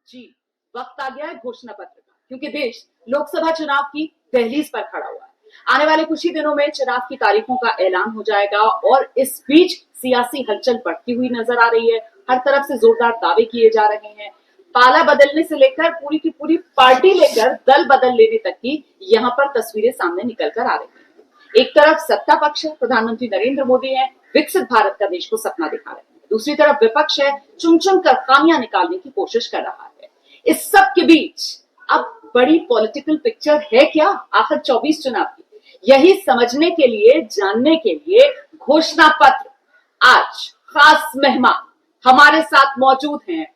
जी, वक्त आ गया है घोषणा पत्र का, क्योंकि देश लोकसभा चुनाव की दहलीज पर खड़ा हुआ है। आने वाले कुछ ही दिनों में चुनाव की तारीखों का ऐलान हो जाएगा और इस बीच सियासी हलचल बढ़ती हुई नजर आ रही है। हर तरफ से जोरदार दावे किए जा रहे हैं। पाला बदलने से लेकर पूरी की पूरी पार्टी लेकर दल बदल लेने तक की यहाँ पर तस्वीरें सामने निकल कर आ रही हैं। एक तरफ सत्ता पक्ष है, प्रधानमंत्री नरेंद्र मोदी है, विकसित भारत का देश को सपना दिखा रहे हैं। दूसरी तरफ विपक्ष है, चुन चुन कर खामियां निकालने की कोशिश कर रहा है। इस सब के बीच अब बड़ी पॉलिटिकल पिक्चर है क्या आखिर 24 चुनाव की, यही समझने के लिए, जानने के लिए घोषणा पत्र आज खास मेहमान हमारे साथ मौजूद हैं।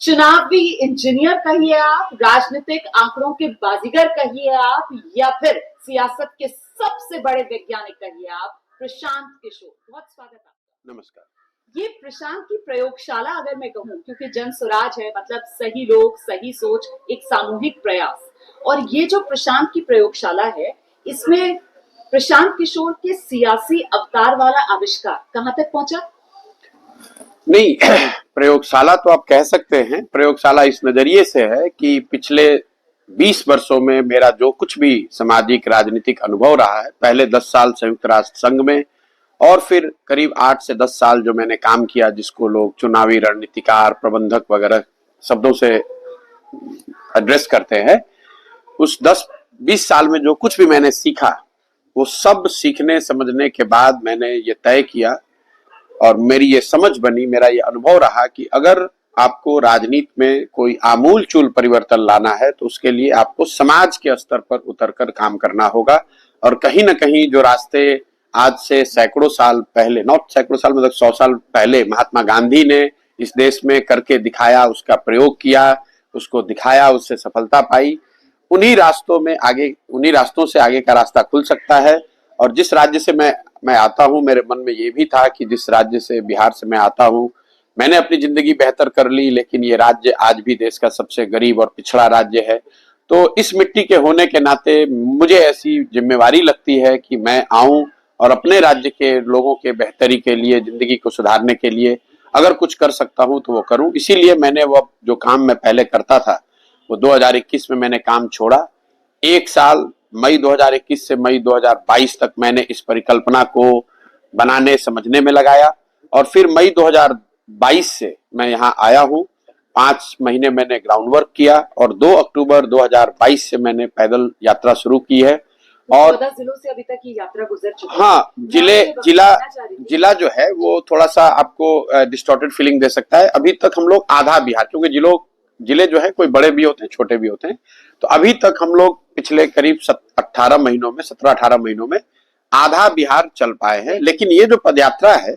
चुनावी इंजीनियर कहिए आप, राजनीतिक आंकड़ों के बाजीगर कहिए आप, या फिर सियासत के सबसे बड़े वैज्ञानिक कहिए आप, प्रशांत किशोर, बहुत स्वागत आपका। नमस्कार। ये प्रशांत की प्रयोगशाला अगर मैं कहूं, क्योंकि जन स्वराज है मतलब सही लोग सही सोच, एक सामूहिक प्रयास, और ये जो प्रशांत की प्रयोगशाला है इसमें प्रशांत किशोर के सियासी अवतार वाला आविष्कार कहां तक पहुंचा? नहीं, प्रयोगशाला तो आप कह सकते हैं। प्रयोगशाला इस नजरिए से है कि पिछले 20 वर्षों में मेरा जो कुछ भी सामाजिक राजनीतिक अनुभव रहा है, पहले 10 साल संयुक्त राष्ट्र संघ में और फिर करीब 8 से 10 साल जो मैंने काम किया, जिसको लोग चुनावी रणनीतिकार, प्रबंधक वगैरह शब्दों से एड्रेस करते हैं, उस 10-20 साल में जो कुछ भी मैंने सीखा, वो सब सीखने समझने के बाद मैंने ये तय किया और मेरी ये समझ बनी, मेरा ये अनुभव रहा कि अगर आपको राजनीति में कोई आमूलचूल परिवर्तन लाना है तो उसके लिए आपको समाज के स्तर पर उतरकर काम करना होगा। और कहीं ना कहीं जो रास्ते आज से सैकड़ों साल पहले, नॉट सैकड़ों साल मतलब 100 साल पहले महात्मा गांधी ने इस देश में करके दिखाया, उसका प्रयोग किया, उसको दिखाया, उससे सफलता पाई, उन्हीं रास्तों से आगे का रास्ता खुल सकता है। और जिस राज्य से मैं आता हूं, मेरे मन में ये भी था कि जिस राज्य से, बिहार से मैं आता हूं, मैंने अपनी जिंदगी बेहतर कर ली, लेकिन ये राज्य आज भी देश का सबसे गरीब और पिछड़ा राज्य है। तो इस मिट्टी के होने के नाते मुझे ऐसी जिम्मेवारी लगती है कि मैं आऊं और अपने राज्य के लोगों के बेहतरी के लिए, जिंदगी को सुधारने के लिए अगर कुछ कर सकता हूं तो वो करूं। इसीलिए मैंने वो जो काम मैं पहले करता था वो 2021 में मैंने काम छोड़ा। एक साल मई 2021 से मई 2022 तक मैंने इस परिकल्पना को बनाने समझने में लगाया और फिर मई 2022 से मैं यहाँ आया हूँ। 5 महीने मैंने ग्राउंड वर्क किया और 2 अक्टूबर 2022 से मैंने पैदल यात्रा शुरू की है। और 14 जिलों से अभी तक की यात्रा गुजर चुकी है। हाँ, जिला जो है वो थोड़ा सा आपको डिस्टॉर्टेड फीलिंग दे सकता है। अभी तक हम लोग आधा बिहार, क्योंकि जिले जो है कोई बड़े भी होते हैं, छोटे भी होते हैं, तो अभी तक हम लोग पिछले करीब 17-18 महीनों में आधा बिहार चल पाए हैं। लेकिन ये जो पदयात्रा है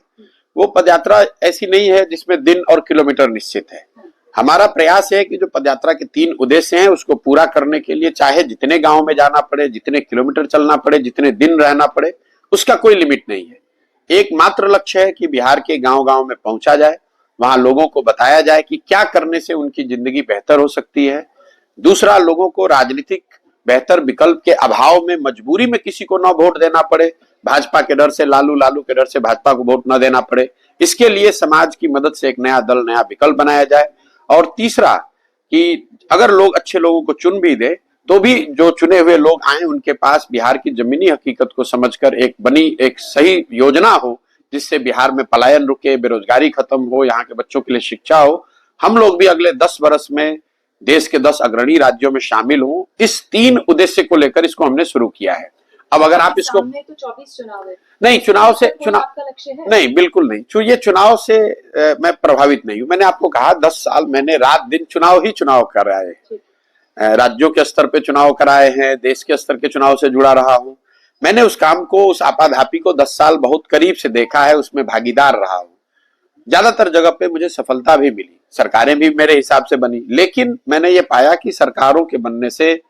वो पदयात्रा ऐसी नहीं है जिसमें दिन और किलोमीटर निश्चित है। हमारा प्रयास है कि जो पदयात्रा के 3 उद्देश्य हैं उसको पूरा करने के लिए चाहे जितने गांव में जाना पड़े, जितने किलोमीटर चलना पड़े, जितने दिन रहना पड़े, उसका कोई लिमिट नहीं है। एकमात्र लक्ष्य है कि बिहार के गांव-गांव में पहुंचा जाए, वहां लोगों को बताया जाए कि क्या करने से उनकी जिंदगी बेहतर हो सकती है। दूसरा, लोगों को राजनीतिक बेहतर विकल्प के अभाव में मजबूरी में किसी को न वोट देना पड़े, भाजपा के डर से, लालू के डर से भाजपा को वोट न देना पड़े। इसके लिए समाज की मदद से एक नया दल, नया विकल्प बनाया जाए। और तीसरा कि अगर लोग अच्छे लोगों को चुन भी दे तो भी जो चुने हुए लोग आए उनके पास बिहार की जमीनी हकीकत को समझकर एक सही योजना हो जिससे बिहार में पलायन रुके, बेरोजगारी खत्म हो, यहाँ के बच्चों के लिए शिक्षा हो। हम लोग भी अगले 10 वर्ष में देश के 10 अग्रणी राज्यों में शामिल हों। इस 3 उद्देश्य को लेकर इसको हमने शुरू किया है। अब अगर आप इसको तो 24 चुनाव है। नहीं, चुनाव आपका लक्ष्य है? नहीं, बिल्कुल नहीं। ये चुनाव से मैं प्रभावित नहीं हूं। मैंने आपको कहा 10 साल मैंने रात दिन चुनाव कराए, राज्यों के स्तर पे चुनाव कराए हैं, देश के स्तर के चुनाव से जुड़ा रहा हूं। मैंने उस काम को, उस आपाधापी को 10 साल बहुत करीब से देखा है, उसमें भागीदार रहा हूं। ज्यादातर जगह पे मुझे सफलता भी मिली, सरकारें भी मेरे हिसाब से बनी, लेकिन मैंने ये पाया कि सरकारों के बनने से,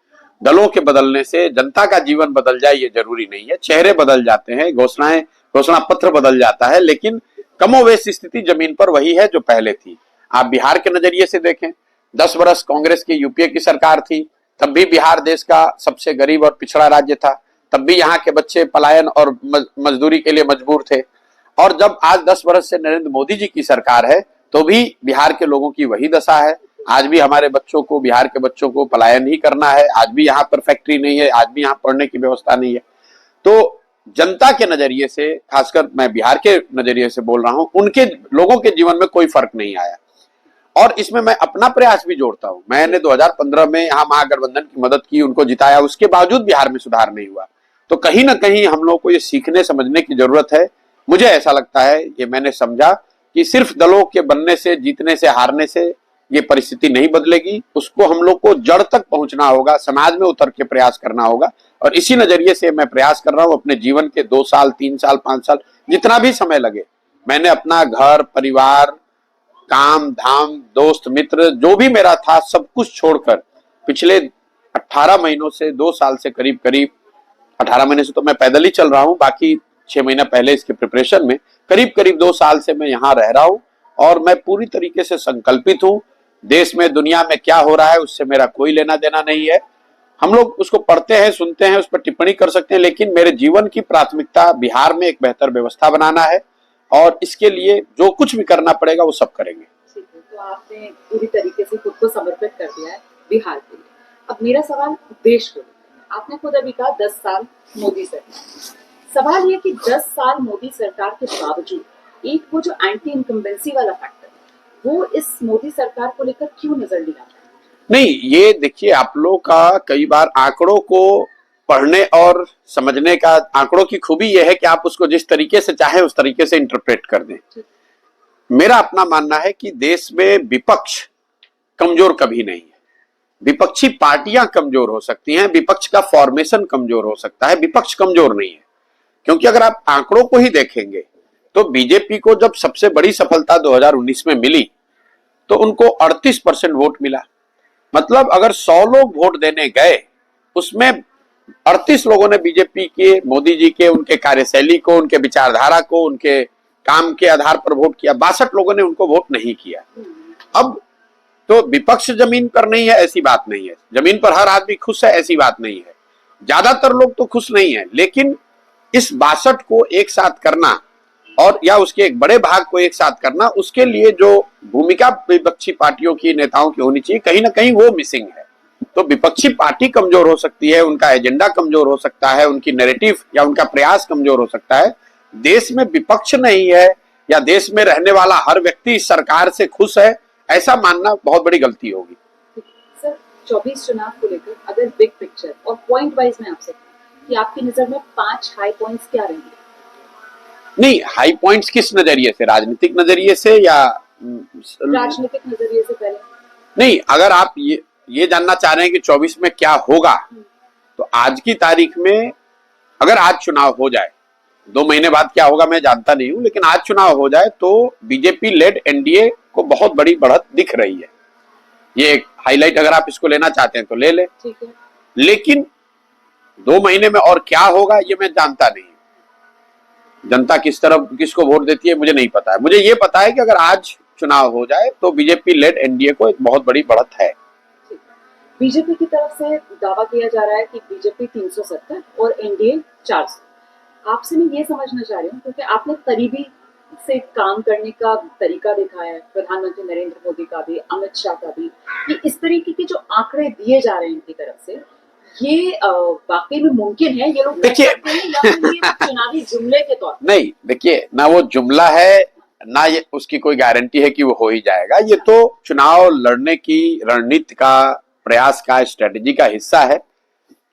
दलों के बदलने से जनता का जीवन बदल जाए ये जरूरी नहीं है। चेहरे बदल जाते हैं, घोषणा पत्र बदल जाता है, लेकिन कमोवेश स्थिति जमीन पर वही है जो पहले थी। आप बिहार के नजरिए से देखें, 10 वर्ष कांग्रेस की, यूपीए की सरकार थी, तब भी बिहार देश का सबसे गरीब और पिछड़ा राज्य था, तब भी यहाँ के बच्चे पलायन और मजदूरी के लिए मजबूर थे। और जब आज 10 वर्ष से नरेंद्र मोदी जी की सरकार है तो भी बिहार के लोगों की वही दशा है। आज भी हमारे बच्चों को, बिहार के बच्चों को पलायन ही करना है। आज भी यहाँ पर फैक्ट्री नहीं है, आज भी यहाँ पढ़ने की व्यवस्था नहीं है। तो जनता के नजरिए से, खासकर मैं बिहार के नजरिए से बोल रहा हूं, उनके लोगों के जीवन में कोई फर्क नहीं आया। और इसमें मैं अपना प्रयास भी जोड़ता हूं। मैंने 2015 में यहाँ महागठबंधन की मदद की, उनको जिताया, उसके बावजूद बिहार में सुधार नहीं हुआ। तो कहीं ना कहीं हम लोग को ये सीखने समझने की जरूरत है। मुझे ऐसा लगता है, ये मैंने समझा कि सिर्फ दलों के बनने से, जीतने से, हारने से ये परिस्थिति नहीं बदलेगी। उसको हम लोग को जड़ तक पहुंचना होगा, समाज में उतर के प्रयास करना होगा। और इसी नजरिए से मैं प्रयास कर रहा हूं। अपने जीवन के 2 साल, 3 साल, 5 साल, जितना भी समय लगे, मैंने अपना घर, परिवार, काम धाम, दोस्त मित्र, जो भी मेरा था, सब कुछ छोड़कर पिछले 18 महीनों से, 2 साल से करीब करीब, 18 महीने से तो मैं पैदल ही चल रहा हूं, बाकी 6 महीना पहले इसके प्रिपरेशन में, करीब करीब 2 साल से मैं यहाँ रह रहा हूं। और मैं पूरी तरीके से संकल्पित हूं। देश में, दुनिया में क्या हो रहा है उससे मेरा कोई लेना देना नहीं है। हम लोग उसको पढ़ते हैं, सुनते हैं, उस पर टिप्पणी कर सकते हैं, लेकिन मेरे जीवन की प्राथमिकता बिहार में एक बेहतर व्यवस्था बनाना है। और इसके लिए जो कुछ भी करना पड़ेगा वो सब करेंगे। ठीक है, तो आपने पूरी तरीके से खुद को समर्पित कर दिया है बिहार के लिए। अब मेरा सवाल देश को लेकर है। आपने खुद अभी कहा 10 साल मोदी सरकार। सवाल ये कि 10 साल मोदी सरकार के बावजूद एक वो जो एंटी इनकम्बेंसी वाला फैक्टर है, वो इस मोदी सरकार को लेकर क्यों नजर नहीं आता? नहीं, ये देखिए, आप लोग का कई बार आंकड़ों को पढ़ने और समझने का, आंकड़ों की खूबी यह है कि आप उसको जिस तरीके से चाहे उस तरीके से इंटरप्रेट कर दें। मेरा अपना मानना है कि देश में विपक्ष कमजोर कभी नहीं है। विपक्षी पार्टियां कमजोर हो सकती हैं, विपक्ष का फॉर्मेशन कमजोर हो सकता है, विपक्ष कमजोर नहीं है। क्योंकि अगर आप आंकड़ों को ही देखेंगे तो बीजेपी को जब सबसे बड़ी सफलता 2019 में मिली तो उनको 38% वोट मिला। मतलब अगर 100 लोग वोट देने गए, उसमें 38 लोगों ने बीजेपी के, मोदी जी के, उनके कार्यशैली को, उनके विचारधारा को, उनके काम के आधार पर वोट किया। 62 लोगों ने उनको वोट नहीं किया। अब तो विपक्ष जमीन पर नहीं है ऐसी बात नहीं है, जमीन पर हर आदमी खुश है ऐसी बात नहीं है, ज्यादातर लोग तो खुश नहीं है। लेकिन इस 62 को एक साथ करना, और या उसके एक बड़े भाग को एक साथ करना, उसके लिए जो भूमिका विपक्षी पार्टियों की, नेताओं की होनी चाहिए, कहीं ना कहीं वो मिसिंग है। तो विपक्षी पार्टी कमजोर हो सकती है, उनका एजेंडा कमजोर हो सकता है, उनकी नैरेटिव या उनका प्रयास कमजोर हो सकता है। देश में विपक्ष नहीं है या देश में रहने वाला हर व्यक्ति इस सरकार से खुश है, ऐसा मानना बहुत बड़ी गलती होगी। सर, 24 चुनाव को लेकर अगर बिग पिक्चर और पॉइंट वाइज में आपसे कि आपकी नजर में 5 हाई पॉइंट्स क्या रहेंगे? नहीं, हाई पॉइंट्स किस नजरिए से, राजनीतिक नजरिए से या राजनीतिक नजरिए से पहले? नहीं, अगर आप ये जानना चाह रहे हैं कि 24 में क्या होगा, तो आज की तारीख में अगर आज चुनाव हो जाए, 2 महीने बाद क्या होगा मैं जानता नहीं हूं, लेकिन आज चुनाव हो जाए तो बीजेपी लेड एनडीए को बहुत बड़ी बढ़त दिख रही है। ये एक हाईलाइट अगर आप इसको लेना चाहते हैं तो ले ले। ठीक है। लेकिन 2 महीने में और क्या होगा ये मैं जानता नहीं। जनता किस तरफ किसको वोट देती है मुझे नहीं पता है। मुझे ये पता है कि अगर आज चुनाव हो जाए तो बीजेपी लेड एनडीए को एक बहुत बड़ी बढ़त है। बीजेपी की तरफ से दावा किया जा रहा है कि बीजेपी 370 और एनडीए 400। आपसे मैं ये समझना चाह रही हूँ, क्योंकि आपने करीबी से काम करने का तरीका देखा है, प्रधानमंत्री नरेंद्र मोदी का भी, अमित शाह का भी, कि इस तरीके के जो आंकड़े दिए जा रहे हैं इनकी तरफ से, ये वाकई में मुमकिन है? ये लोग देखिए या फिर ये चुनावी जुमले के तौर पर? नहीं, देखिए, ना वो जुमला है ना ये उसकी कोई गारंटी है कि वो हो ही जाएगा। ये तो चुनाव लड़ने की रणनीति का, प्रयास का, स्ट्रेटेजी का हिस्सा है।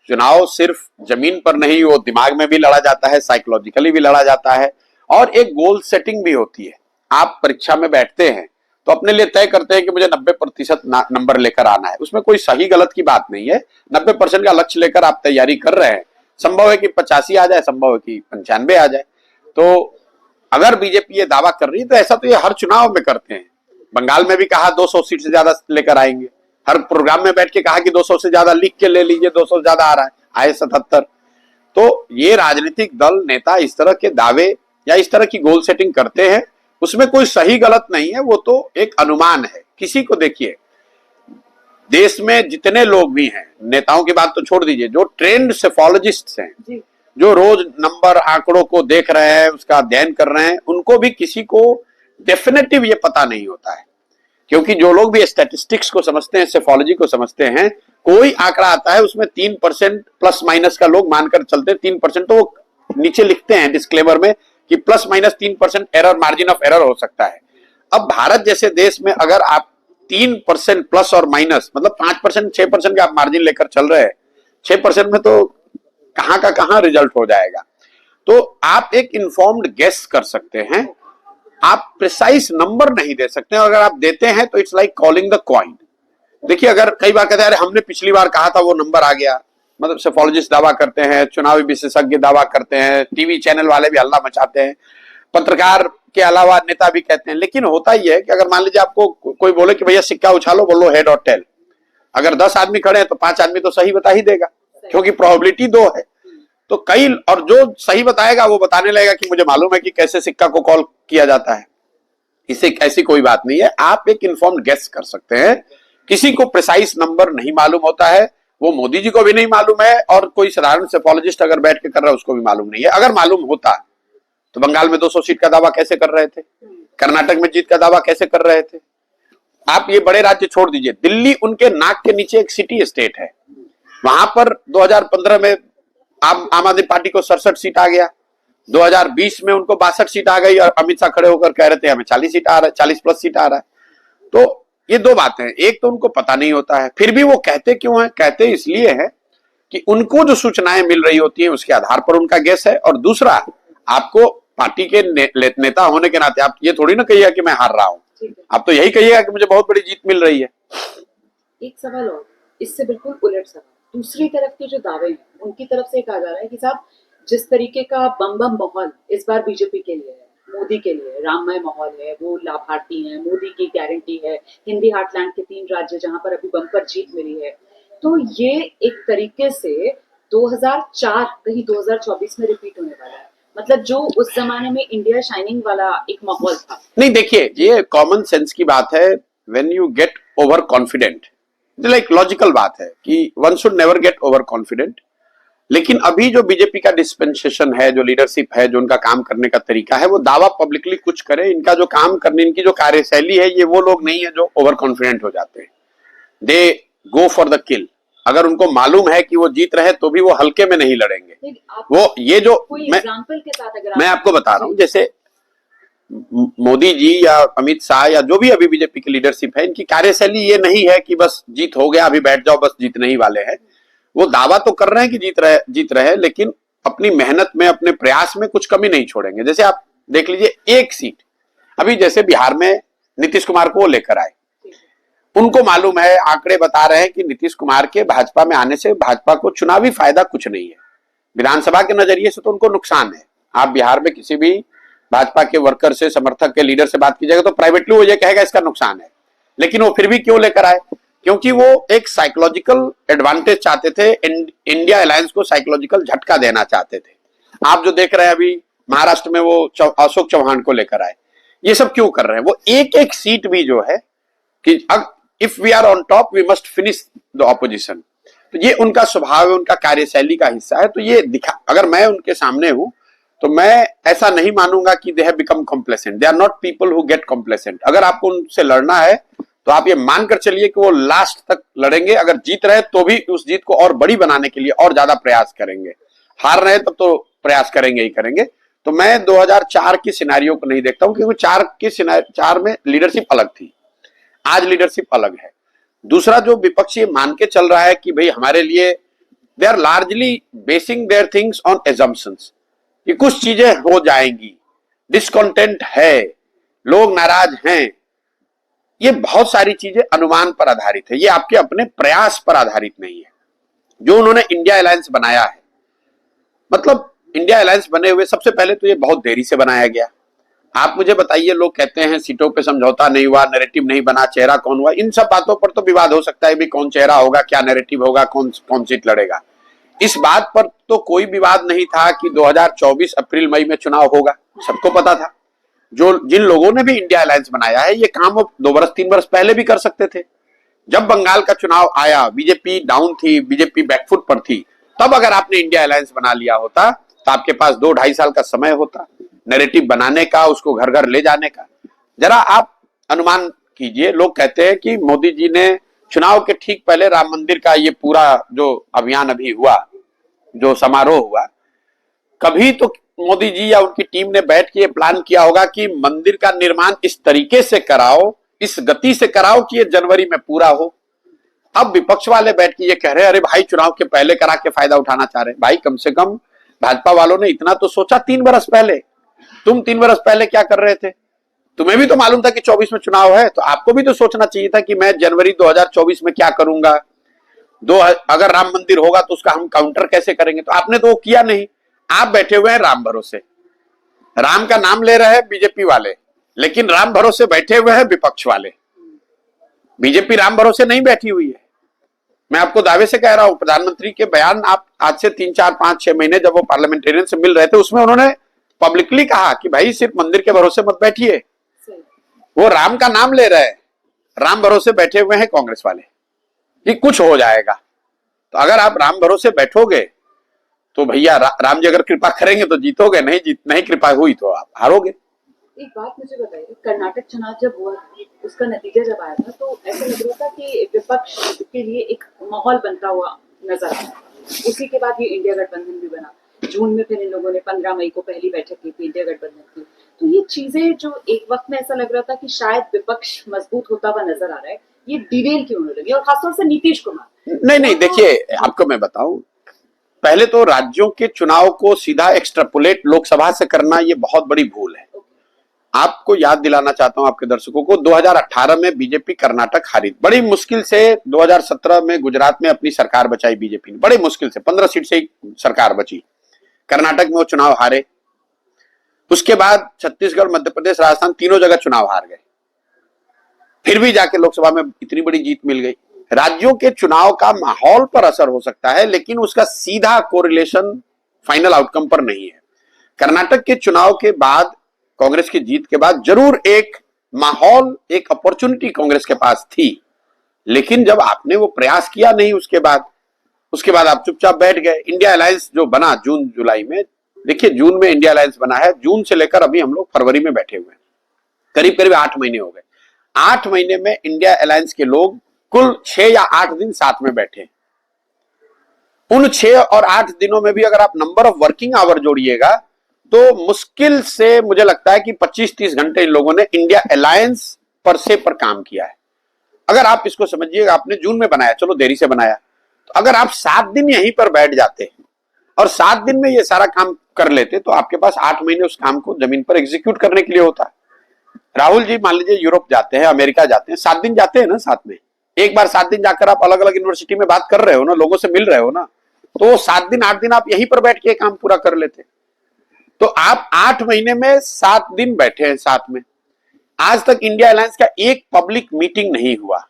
चुनाव सिर्फ जमीन पर नहीं, वो दिमाग में भी लड़ा जाता है, साइकोलॉजिकली भी लड़ा जाता है, और एक गोल सेटिंग भी होती है। आप परीक्षा में बैठते हैं तो अपने लिए तय करते हैं कि मुझे 90% नंबर लेकर आना है। उसमें कोई सही गलत की बात नहीं है। 90% का लक्ष्य लेकर आप तैयारी कर रहे हैं। संभव है कि 85 आ जाए, संभव है कि 95 आ जाए। तो अगर बीजेपी ये दावा कर रही है तो ऐसा तो ये हर चुनाव में करते हैं। बंगाल में भी कहा 200 सीट से ज्यादा लेकर आएंगे, हर प्रोग्राम में बैठ के कहा कि 200 से ज्यादा लिख के ले लीजिए, 200 से ज्यादा आ रहा है, आए 77। तो ये राजनीतिक दल, नेता इस तरह के दावे या इस तरह की गोल सेटिंग करते हैं। उसमें कोई सही गलत नहीं है, वो तो एक अनुमान है। किसी को देखिए, देश में जितने लोग भी हैं, नेताओं की बात तो छोड़ दीजिए, जो ट्रेंड सेफोलॉजिस्ट हैं, जो रोज नंबर आंकड़ों को देख रहे हैं, उसका अध्ययन कर रहे हैं, उनको भी किसी को डेफिनेटिव ये पता नहीं होता है। क्योंकि जो लोग भी स्टैटिस्टिक्स को समझते हैं, सेफोलॉजी को समझते हैं, कोई आंकड़ा आता है उसमें 3% प्लस माइनस का लोग मानकर चलते हैं। 3% तो वो नीचे लिखते हैं डिस्क्लेमर में कि plus minus 3% error, margin of error हो सकता है। अब भारत जैसे देश में अगर आप 3% प्लस और माइनस मतलब 5%, 6% का आप मार्जिन लेकर चल रहे हैं, 6% में तो कहां का कहां रिजल्ट हो जाएगा। तो आप एक इन्फॉर्म्ड गेस कर सकते हैं, आप प्रिसाइज नंबर नहीं दे सकते हैं। अगर आप देते हैं तो it's like calling the coin. देखिए, अगर कई बार कहते हैं अरे हमने पिछली बार कहा था वो नंबर आ गया, मतलब सेफोलॉजिस्ट दावा करते हैं, चुनावी विशेषज्ञ दावा करते हैं, टीवी चैनल वाले भी हल्ला मचाते हैं, पत्रकार के अलावा नेता भी कहते हैं। लेकिन होता ही है कि अगर मान लीजिए आपको कोई बोले कि भैया सिक्का उछालो, बोलो हेड और टेल, अगर 10 आदमी खड़े हैं तो 5 आदमी तो सही बता ही देगा, क्योंकि प्रोबेबिलिटी 2 है। तो कई, और जो सही बताएगा वो बताने लगेगा कि मुझे मालूम है कि कैसे सिक्का को कॉल किया जाता है। इसे ऐसी कोई बात नहीं है, आप एक इन्फॉर्म्ड गेस कर सकते हैं। किसी को प्रिसाइज नंबर नहीं मालूम होता है, वो मोदी जी को भी नहीं मालूम है, और कोई साधारण सेफोलॉजिस्ट अगर बैठ के कर रहा है उसको भी मालूम नहीं है। अगर मालूम होता तो बंगाल में 200 सीट का दावा कैसे कर रहे थे, कर्नाटक में जीत का दावा कैसे कर रहे थे। आप ये बड़े राज्य छोड़ दीजिए, दिल्ली उनके नाक के नीचे एक सिटी स्टेट है, वहां पर 2015 में आम आदमी पार्टी को 67 सीट आ गया, 2020 में उनको 62 सीट आ गई, और अमित शाह खड़े होकर कह रहे थे हमें 40 सीट आ रहा है, 40 प्लस सीट आ रहा है। तो ये 2 बातें हैं, एक तो उनको पता नहीं होता है, फिर भी वो कहते क्यों है? कहते इसलिए है कि उनको जो सूचनाएं मिल रही होती हैं उसके आधार पर उनका गेस है। और दूसरा, आपको पार्टी के नेता होने के नाते आप ये थोड़ी ना कहिएगा कि मैं हार रहा हूं, आप तो यही कहिएगा कि मुझे बहुत बड़ी जीत मिल रही है। एक सवाल और, इससे बिल्कुल उलट सवाल, दूसरी तरफ के जो दावे हैं उनकी तरफ से कहा जा रहा है कि साहब जिस तरीके का बम बम माहौल इस बार बीजेपी के लिए है, मोदी के लिए राममय माहौल है, वो लाभार्थी हैं, मोदी की गारंटी है, हिंदी हार्टलैंड के 3 राज्य जहां पर अभी बम्पर जीत मिली है, तो ये एक तरीके से 2004 कहीं 2024 में रिपीट होने वाला है। मतलब जो उस जमाने में इंडिया शाइनिंग वाला एक माहौल था। नहीं, देखिए, ये कॉमन सेंस की बात है। When you get over confident, like logical बात है कि one should never get over confident. लेकिन अभी जो बीजेपी का डिस्पेंसेशन है, जो लीडरशिप है, जो उनका काम करने का तरीका है, वो दावा पब्लिकली कुछ करे, इनका जो काम करने, इनकी जो कार्यशैली है, ये वो लोग नहीं है जो ओवर कॉन्फिडेंट हो जाते हैं। दे गो फॉर द किल। अगर उनको मालूम है कि वो जीत रहे तो भी वो हल्के में नहीं लड़ेंगे। वो ये जो मैं आपको बता रहा हूं, जैसे मोदी जी या अमित शाह या जो भी अभी बीजेपी की लीडरशिप है, इनकी कार्यशैली ये नहीं है कि बस जीत हो गया अभी बैठ जाओ, बस जीतने ही वाले हैं। वो दावा तो कर रहे हैं कि जीत रहे, लेकिन अपनी मेहनत में, अपने प्रयास में कुछ कमी नहीं छोड़ेंगे। जैसे आप देख लीजिए, एक सीट अभी जैसे बिहार में नीतीश कुमार को लेकर आए, उनको मालूम है, आंकड़े बता रहे हैं कि नीतीश कुमार के भाजपा में आने से भाजपा को चुनावी फायदा कुछ नहीं है, विधानसभा के नजरिए से तो उनको नुकसान है। आप बिहार में किसी भी भाजपा के वर्कर से, समर्थक के, लीडर से बात कीजिएगा तो प्राइवेटली वो ये कहेगा इसका नुकसान है, लेकिन वो फिर भी क्यों लेकर आए? क्योंकि वो एक साइकोलॉजिकल एडवांटेज चाहते थे, इंडिया अलायंस को साइकोलॉजिकल झटका देना चाहते थे। आप जो देख रहे हैं अभी महाराष्ट्र में, वो अशोक चौहान को लेकर आए, ये सब क्यों कर रहे हैं? वो एक एक सीट भी जो है कि if we are on top we must finish the opposition, तो ये उनका स्वभाव है, उनका कार्यशैली का हिस्सा है। तो ये दिखा, अगर मैं उनके सामने हूं तो मैं ऐसा नहीं मानूंगा कि they have become complacent. They are not people who get complacent. अगर आपको उनसे लड़ना है तो आप ये मानकर चलिए कि वो लास्ट तक लड़ेंगे। अगर जीत रहे तो भी उस जीत को और बड़ी बनाने के लिए और ज्यादा प्रयास करेंगे, हार रहे तब तो प्रयास करेंगे ही करेंगे। तो मैं 2004 की सिनेरियो को नहीं देखता हूं, क्योंकि 4 में लीडरशिप अलग थी, आज लीडरशिप अलग है। दूसरा, जो विपक्ष ये मान के चल रहा है कि भाई हमारे लिए, they are largely basing their things on assumptions, कि कुछ चीजें हो जाएंगी, डिसकंटेंट है, लोग नाराज हैं, ये बहुत सारी चीजें अनुमान पर आधारित है, ये आपके अपने प्रयास पर आधारित नहीं है। जो उन्होंने इंडिया अलायंस बनाया है, मतलब इंडिया अलायंस बने हुए सबसे पहले तो ये बहुत देरी से बनाया गया। आप मुझे बताइए, लोग कहते हैं सीटों पे समझौता नहीं हुआ, नैरेटिव नहीं बना, चेहरा कौन हुआ, इन सब बातों पर तो विवाद हो सकता है भी, कौन चेहरा होगा, क्या नैरेटिव होगा, कौन सीट लड़ेगा। इस बात पर तो कोई विवाद नहीं था कि 2024 अप्रैल मई में चुनाव होगा, सबको पता था। जिन लोगों ने भी इंडिया अलायंस बनाया है, ये काम वो 2 वर्ष 3 वर्ष पहले भी कर सकते थे। जब बंगाल का चुनाव आया, बीजेपी डाउन थी, बीजेपी बैकफुट पर थी, तब अगर आपने इंडिया अलायंस बना लिया होता तो आपके पास 2-2.5 साल का समय होता नैरेटिव बनाने का, उसको घर घर ले जाने का। जरा आप अनुमान कीजिए। लोग कहते हैं कि मोदी जी ने चुनाव के ठीक पहले राम मंदिर का ये पूरा जो अभियान अभी हुआ, जो समारोह हुआ, कभी तो मोदी जी या उनकी टीम ने बैठ के प्लान किया होगा कि मंदिर का निर्माण इस तरीके से कराओ, इस गति से कराओ कि ये जनवरी में पूरा हो। अब विपक्ष वाले बैठ के ये कह रहे हैं अरे भाई चुनाव के पहले करा के फायदा उठाना चाह रहे हैं। भाई कम से कम भाजपा वालों ने इतना तो सोचा 3 बरस पहले। तुम 3 बरस पहले क्या कर रहे थे? तुम्हें भी तो मालूम था कि 24 में चुनाव है, तो आपको भी तो सोचना चाहिए था कि मैं जनवरी 2024 में क्या करूंगा, अगर राम मंदिर होगा तो उसका हम काउंटर कैसे करेंगे। तो आपने तो वो किया नहीं। आप बैठे हुए हैं राम भरोसे, राम का नाम ले रहे हैं बीजेपी वाले, लेकिन राम भरोसे बैठे हुए हैं विपक्ष वाले। बीजेपी राम भरोसे नहीं बैठी हुई है। मैं आपको दावे से कह रहा हूं, प्रधानमंत्री के बयान आप आज से 3, 4, 5, 6 महीने जब वो पार्लियामेंटेरियन से मिल रहे थे, उसमें उन्होंने पब्लिकली कहा कि भाई सिर्फ मंदिर के भरोसे मत बैठिए। वो राम का नाम ले रहे हैं, राम भरोसे बैठे हुए हैं कांग्रेस वाले कि कुछ हो जाएगा। तो अगर आप राम भरोसे बैठोगे तो भैया राम जी अगर कृपा करेंगे तो जीतोगे, नहीं कृपा हुई तो आप हारोगे। एक बात मुझे बताइए, कर्नाटक चुनाव जब हुआ, उसका नतीजा जब आया था तो ऐसा लग रहा था कि विपक्ष के लिए एक माहौल बनता हुआ नजर आया। उसी के बाद ये इंडिया गठबंधन भी बना। जून में फिर इन लोगों ने 15 मई को पहली बैठक की थी इंडिया गठबंधन की। तो ये चीजें जो एक वक्त में ऐसा लग रहा था कि शायद विपक्ष मजबूत होता हुआ नजर आ रहा है, ये डिरेल क्यों होने लगी? और खासतौर से नीतीश कुमार। नहीं, देखिए आपको मैं बताऊं, पहले तो राज्यों के चुनाव को सीधा एक्सट्रापोलेट लोकसभा से करना ये बहुत बड़ी भूल है। आपको याद दिलाना चाहता हूं आपके दर्शकों को, 2018 में बीजेपी कर्नाटक हारी, बड़ी मुश्किल से 2017 में गुजरात में अपनी सरकार बचाई बीजेपी ने, बड़ी मुश्किल से 15 सीट से ही सरकार बची। कर्नाटक में वो चुनाव हारे। उसके बाद छत्तीसगढ़, मध्य प्रदेश, राजस्थान तीनों जगह चुनाव हार गए। फिर भी जाके लोकसभा में इतनी बड़ी जीत मिल गई। राज्यों के चुनाव का माहौल पर असर हो सकता है, लेकिन उसका सीधा कोरिलेशन फाइनल आउटकम पर नहीं है। कर्नाटक के चुनाव के बाद, कांग्रेस की जीत के बाद जरूर एक माहौल, एक अपॉर्चुनिटी कांग्रेस के पास थी, लेकिन जब आपने वो प्रयास किया नहीं उसके बाद आप चुपचाप बैठ गए। इंडिया अलायंस जो बना जून जुलाई में, देखिए जून में इंडिया अलायंस बना है, जून से लेकर अभी हम लोग फरवरी में बैठे हुए हैं, करीब 8 महीने हो गए। 8 महीने में इंडिया अलायंस के लोग कुल 6 या 8 दिन साथ में बैठे। उन 6 और 8 दिनों में भी अगर आप नंबर ऑफ वर्किंग आवर जोड़िएगा तो मुश्किल से मुझे लगता है कि 25-30 घंटे इन लोगों ने इंडिया अलायंस पर काम किया है। अगर आप इसको समझिएगा, आपने जून में बनाया, चलो देरी से बनाया, तो अगर आप 7 दिन यहीं पर बैठ जाते और 7 दिन में ये सारा काम कर लेते तो आपके पास 8 महीने उस काम को जमीन पर एग्जीक्यूट करने के लिए होता। राहुल जी मान लीजिए यूरोप जाते हैं, अमेरिका जाते हैं, 7 दिन जाते हैं ना साथ में। एक बार 7 दिन जाकर आप अलग अलग यूनिवर्सिटी में बात कर रहे हो ना, लोगों से मिल रहे हो ना, तो 7 दिन 8 दिन आप यहीं पर बैठ के काम पूरा कर लेते। तो आप 8 महीने में 7 दिन बैठे हैं साथ में। आज तक इंडिया अलायंस का एक पब्लिक मीटिंग नहीं हुआ,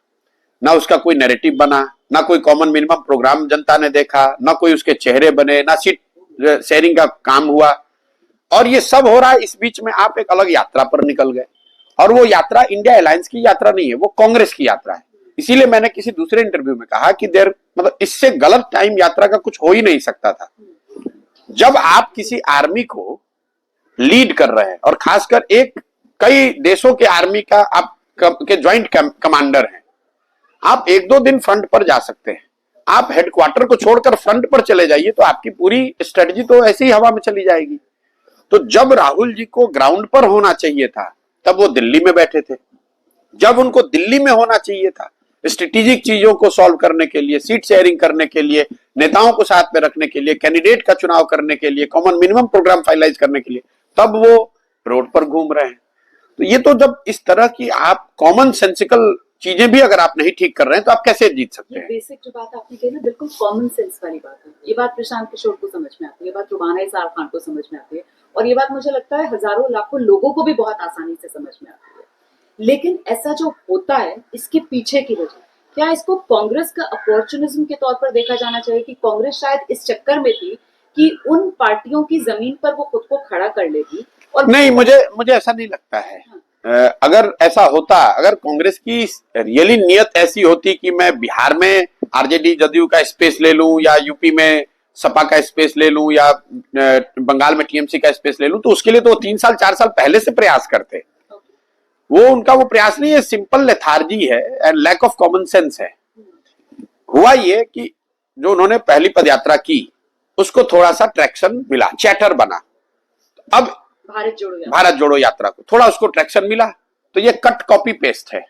ना उसका कोई नैरेटिव बना, ना कोई कॉमन मिनिमम प्रोग्राम जनता ने देखा, ना कोई उसके चेहरे बने, ना सीट शेयरिंग का काम हुआ। और ये सब हो रहा है, इस बीच में आप एक अलग यात्रा पर निकल गए, और वो यात्रा इंडिया अलायंस की यात्रा नहीं है, वो कांग्रेस की यात्रा है। इसीलिए मैंने किसी दूसरे इंटरव्यू में कहा कि मतलब इससे गलत टाइम यात्रा का कुछ हो ही नहीं सकता था। जब आप किसी आर्मी को लीड कर रहे हैं, और खासकर कई देशों के आर्मी का आप के ज्वाइंट कमांडर हैं, आप 1-2 दिन फ्रंट पर जा सकते हैं। आप हेडक्वार्टर को छोड़कर फ्रंट पर चले जाइए तो आपकी पूरी स्ट्रेटजी तो ऐसे ही हवा में चली जाएगी। तो जब राहुल जी को ग्राउंड पर होना चाहिए था तब वो दिल्ली में बैठे थे। जब उनको दिल्ली में होना चाहिए था स्ट्रेटेजिक चीजों को सॉल्व करने के लिए, सीट शेयरिंग करने के लिए, नेताओं को साथ में रखने के लिए, कैंडिडेट का चुनाव करने के लिए, कॉमन मिनिमम प्रोग्राम फाइनलाइज करने के लिए, तब वो रोड पर घूम रहे हैं। तो ये तो जब इस तरह की आप कॉमन सेंसिकल चीजें भी अगर आप नहीं ठीक कर रहे हैं तो आप कैसे जीत सकते हैं? बेसिक जो बात आपने कही ना, बिल्कुल कॉमन सेंस वाली बात है। ये बात प्रशांत किशोर को समझ में आती है, ये बात रुबाना इसार खान को समझ में आती है, और ये बात मुझे लगता है हजारों लाखों लोगों को भी बहुत आसानी से समझ में आती है। लेकिन ऐसा जो होता है, इसके पीछे की वजह क्या, इसको कांग्रेस का अपॉर्चुनिज्म के तौर पर देखा जाना चाहिए कि कांग्रेस शायद इस चक्कर में थी कि उन पार्टियों की जमीन पर वो खुद को खड़ा कर लेती? और नहीं, मुझे ऐसा नहीं लगता है। अगर ऐसा होता, अगर कांग्रेस की रियली नियत ऐसी होती कि मैं बिहार में आरजेडी जदयू का स्पेस ले लूं, या यूपी में सपा का स्पेस ले लूं, या बंगाल में टीएमसी का स्पेस ले लूं, तो उसके लिए तो 3 साल 4 साल पहले से प्रयास करते। वो उनका वो प्रयास नहीं है, सिंपल लेथार्जी है and lack of common sense है। हुआ ये कि जो उन्होंने पहली पदयात्रा की उसको थोड़ा सा ट्रैक्शन मिला, चैटर बना। अब भारत जोड़ो यात्रा को थोड़ा उसको ट्रैक्शन मिला, तो ये कट कॉपी पेस्ट है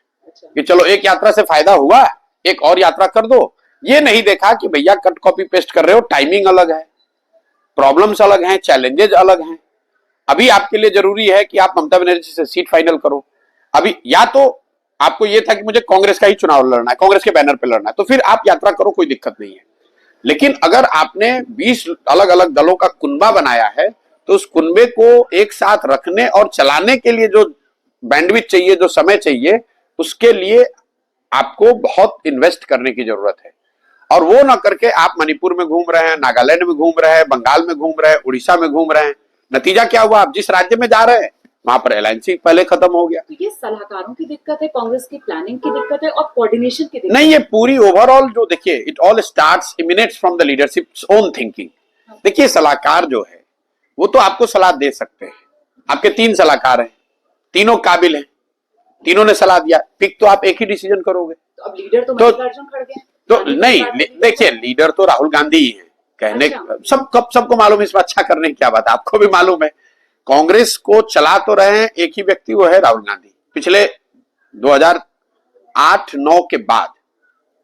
कि चलो एक यात्रा से फायदा हुआ, एक और यात्रा कर दो। ये नहीं देखा कि भैया कट कॉपी पेस्ट कर रहे हो, टाइमिंग अलग है, प्रॉब्लम्स अलग हैं, चैलेंजेस अलग हैं। अभी आपके लिए जरूरी है कि आप ममता बनर्जी से सीट फाइनल करो। अभी या तो आपको ये था कि मुझे कांग्रेस का ही चुनाव लड़ना है, कांग्रेस के बैनर पे लड़ना है, तो फिर आप यात्रा करो, कोई दिक्कत नहीं है। लेकिन अगर आपने 20 अलग अलग दलों का कुनबा बनाया है, तो उस कुनबे को एक साथ रखने और चलाने के लिए जो बैंडविड्थ चाहिए, जो समय चाहिए, उसके लिए आपको बहुत इन्वेस्ट करने की जरूरत है। और वो ना करके आप मणिपुर में घूम रहे हैं, नागालैंड में घूम रहे हैं, बंगाल में घूम रहे हैं, उड़ीसा में घूम रहे हैं। नतीजा क्या हुआ? आप जिस राज्य में जा रहे हैं वहां पर एलायंस पहले खत्म हो गया। तो ये सलाहकारों की दिक्कत है, कांग्रेस की प्लानिंग की दिक्कत है और कोऑर्डिनेशन की दिक्कत नहीं, ये पूरी ओवरऑल जो देखिए, it all starts emanates from the leaderships own thinking. देखिए, सलाहकार जो है वो तो आपको सलाह दे सकते हैं। आपके 3 सलाहकार हैं, तीनों काबिल हैं, तीनों ने सलाह दिया, पिक तो आप एक ही डिसीजन करोगे। तो अब लीडर तो मल्लिकार्जुन खड़गे हैं। तो नहीं, देखिए, लीडर तो राहुल गांधी ही है कहने। अच्छा। सबको मालूम है, इसमें अच्छा करने की क्या बात है, आपको भी मालूम है। कांग्रेस को चला तो रहे हैं एक ही व्यक्ति, वो है राहुल गांधी। पिछले 2008-9 के बाद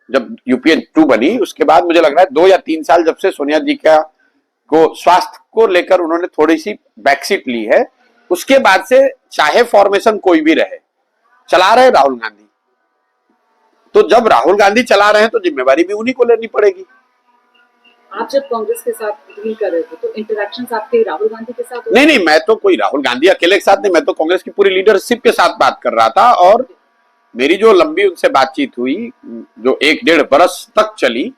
जब यूपीए 2 बनी, उसके बाद मुझे लग रहा है 2 या 3 साल जब से सोनिया जी का को स्वास्थ्य को लेकर उन्होंने थोड़ी सी बैकसीट ली है, उसके बाद से चाहे फॉर्मेशन कोई भी रहे, चला रहे राहुल गांधी। तो जब राहुल गांधी चला रहे हैं तो जिम्मेवारी भी उन्हीं को लेनी पड़ेगी। आप जब कांग्रेस के साथ डील कर रहे थे तो इंटरेक्शंस आपके राहुल गांधी के साथ? नहीं, मैं तो कोई राहुल गांधी अकेले के साथ नहीं, मैं तो कांग्रेस की पूरी लीडरशिप के साथ बात कर रहा था। और मेरी जो लंबी उनसे बातचीत हुई, जो 1-1.5 बरस तक चली,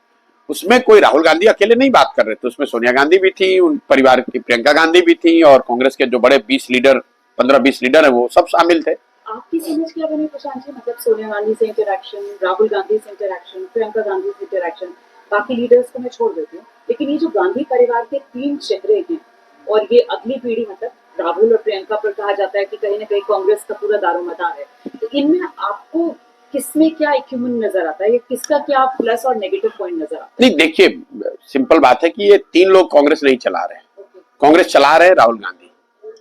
उसमें कोई राहुल गांधी अकेले नहीं बात कर रहे थे। उसमें सोनिया गांधी भी थी, उन परिवार की प्रियंका गांधी भी थी, और कांग्रेस के जो बड़े 15-20 लीडर है वो सब शामिल थे। आपकी समझ क्या बनी प्रशांत जी? मतलब सोनिया गांधी से इंटरेक्शन, राहुल गांधी से इंटरेक्शन, प्रियंका गांधी से इंटरेक्शन, बाकी लीडर्स को मैं छोड़ देती हूँ, लेकिन ये जो गांधी परिवार के 3 चेहरे हैं और ये अगली पीढ़ी, मतलब राहुल और प्रियंका पर कहा जाता है कि कहीं ना कहीं कांग्रेस का पूरा दारोमदार है, तो इनमें आपको किसमें क्या इक्विपमेंट नजर आता है, या किसका क्या प्लस और नेगेटिव पॉइंट नजर आता है? नहीं, देखिए, सिंपल बात है कि ये 3 लोग कांग्रेस नहीं चला रहे। कांग्रेस चला रहे राहुल गांधी।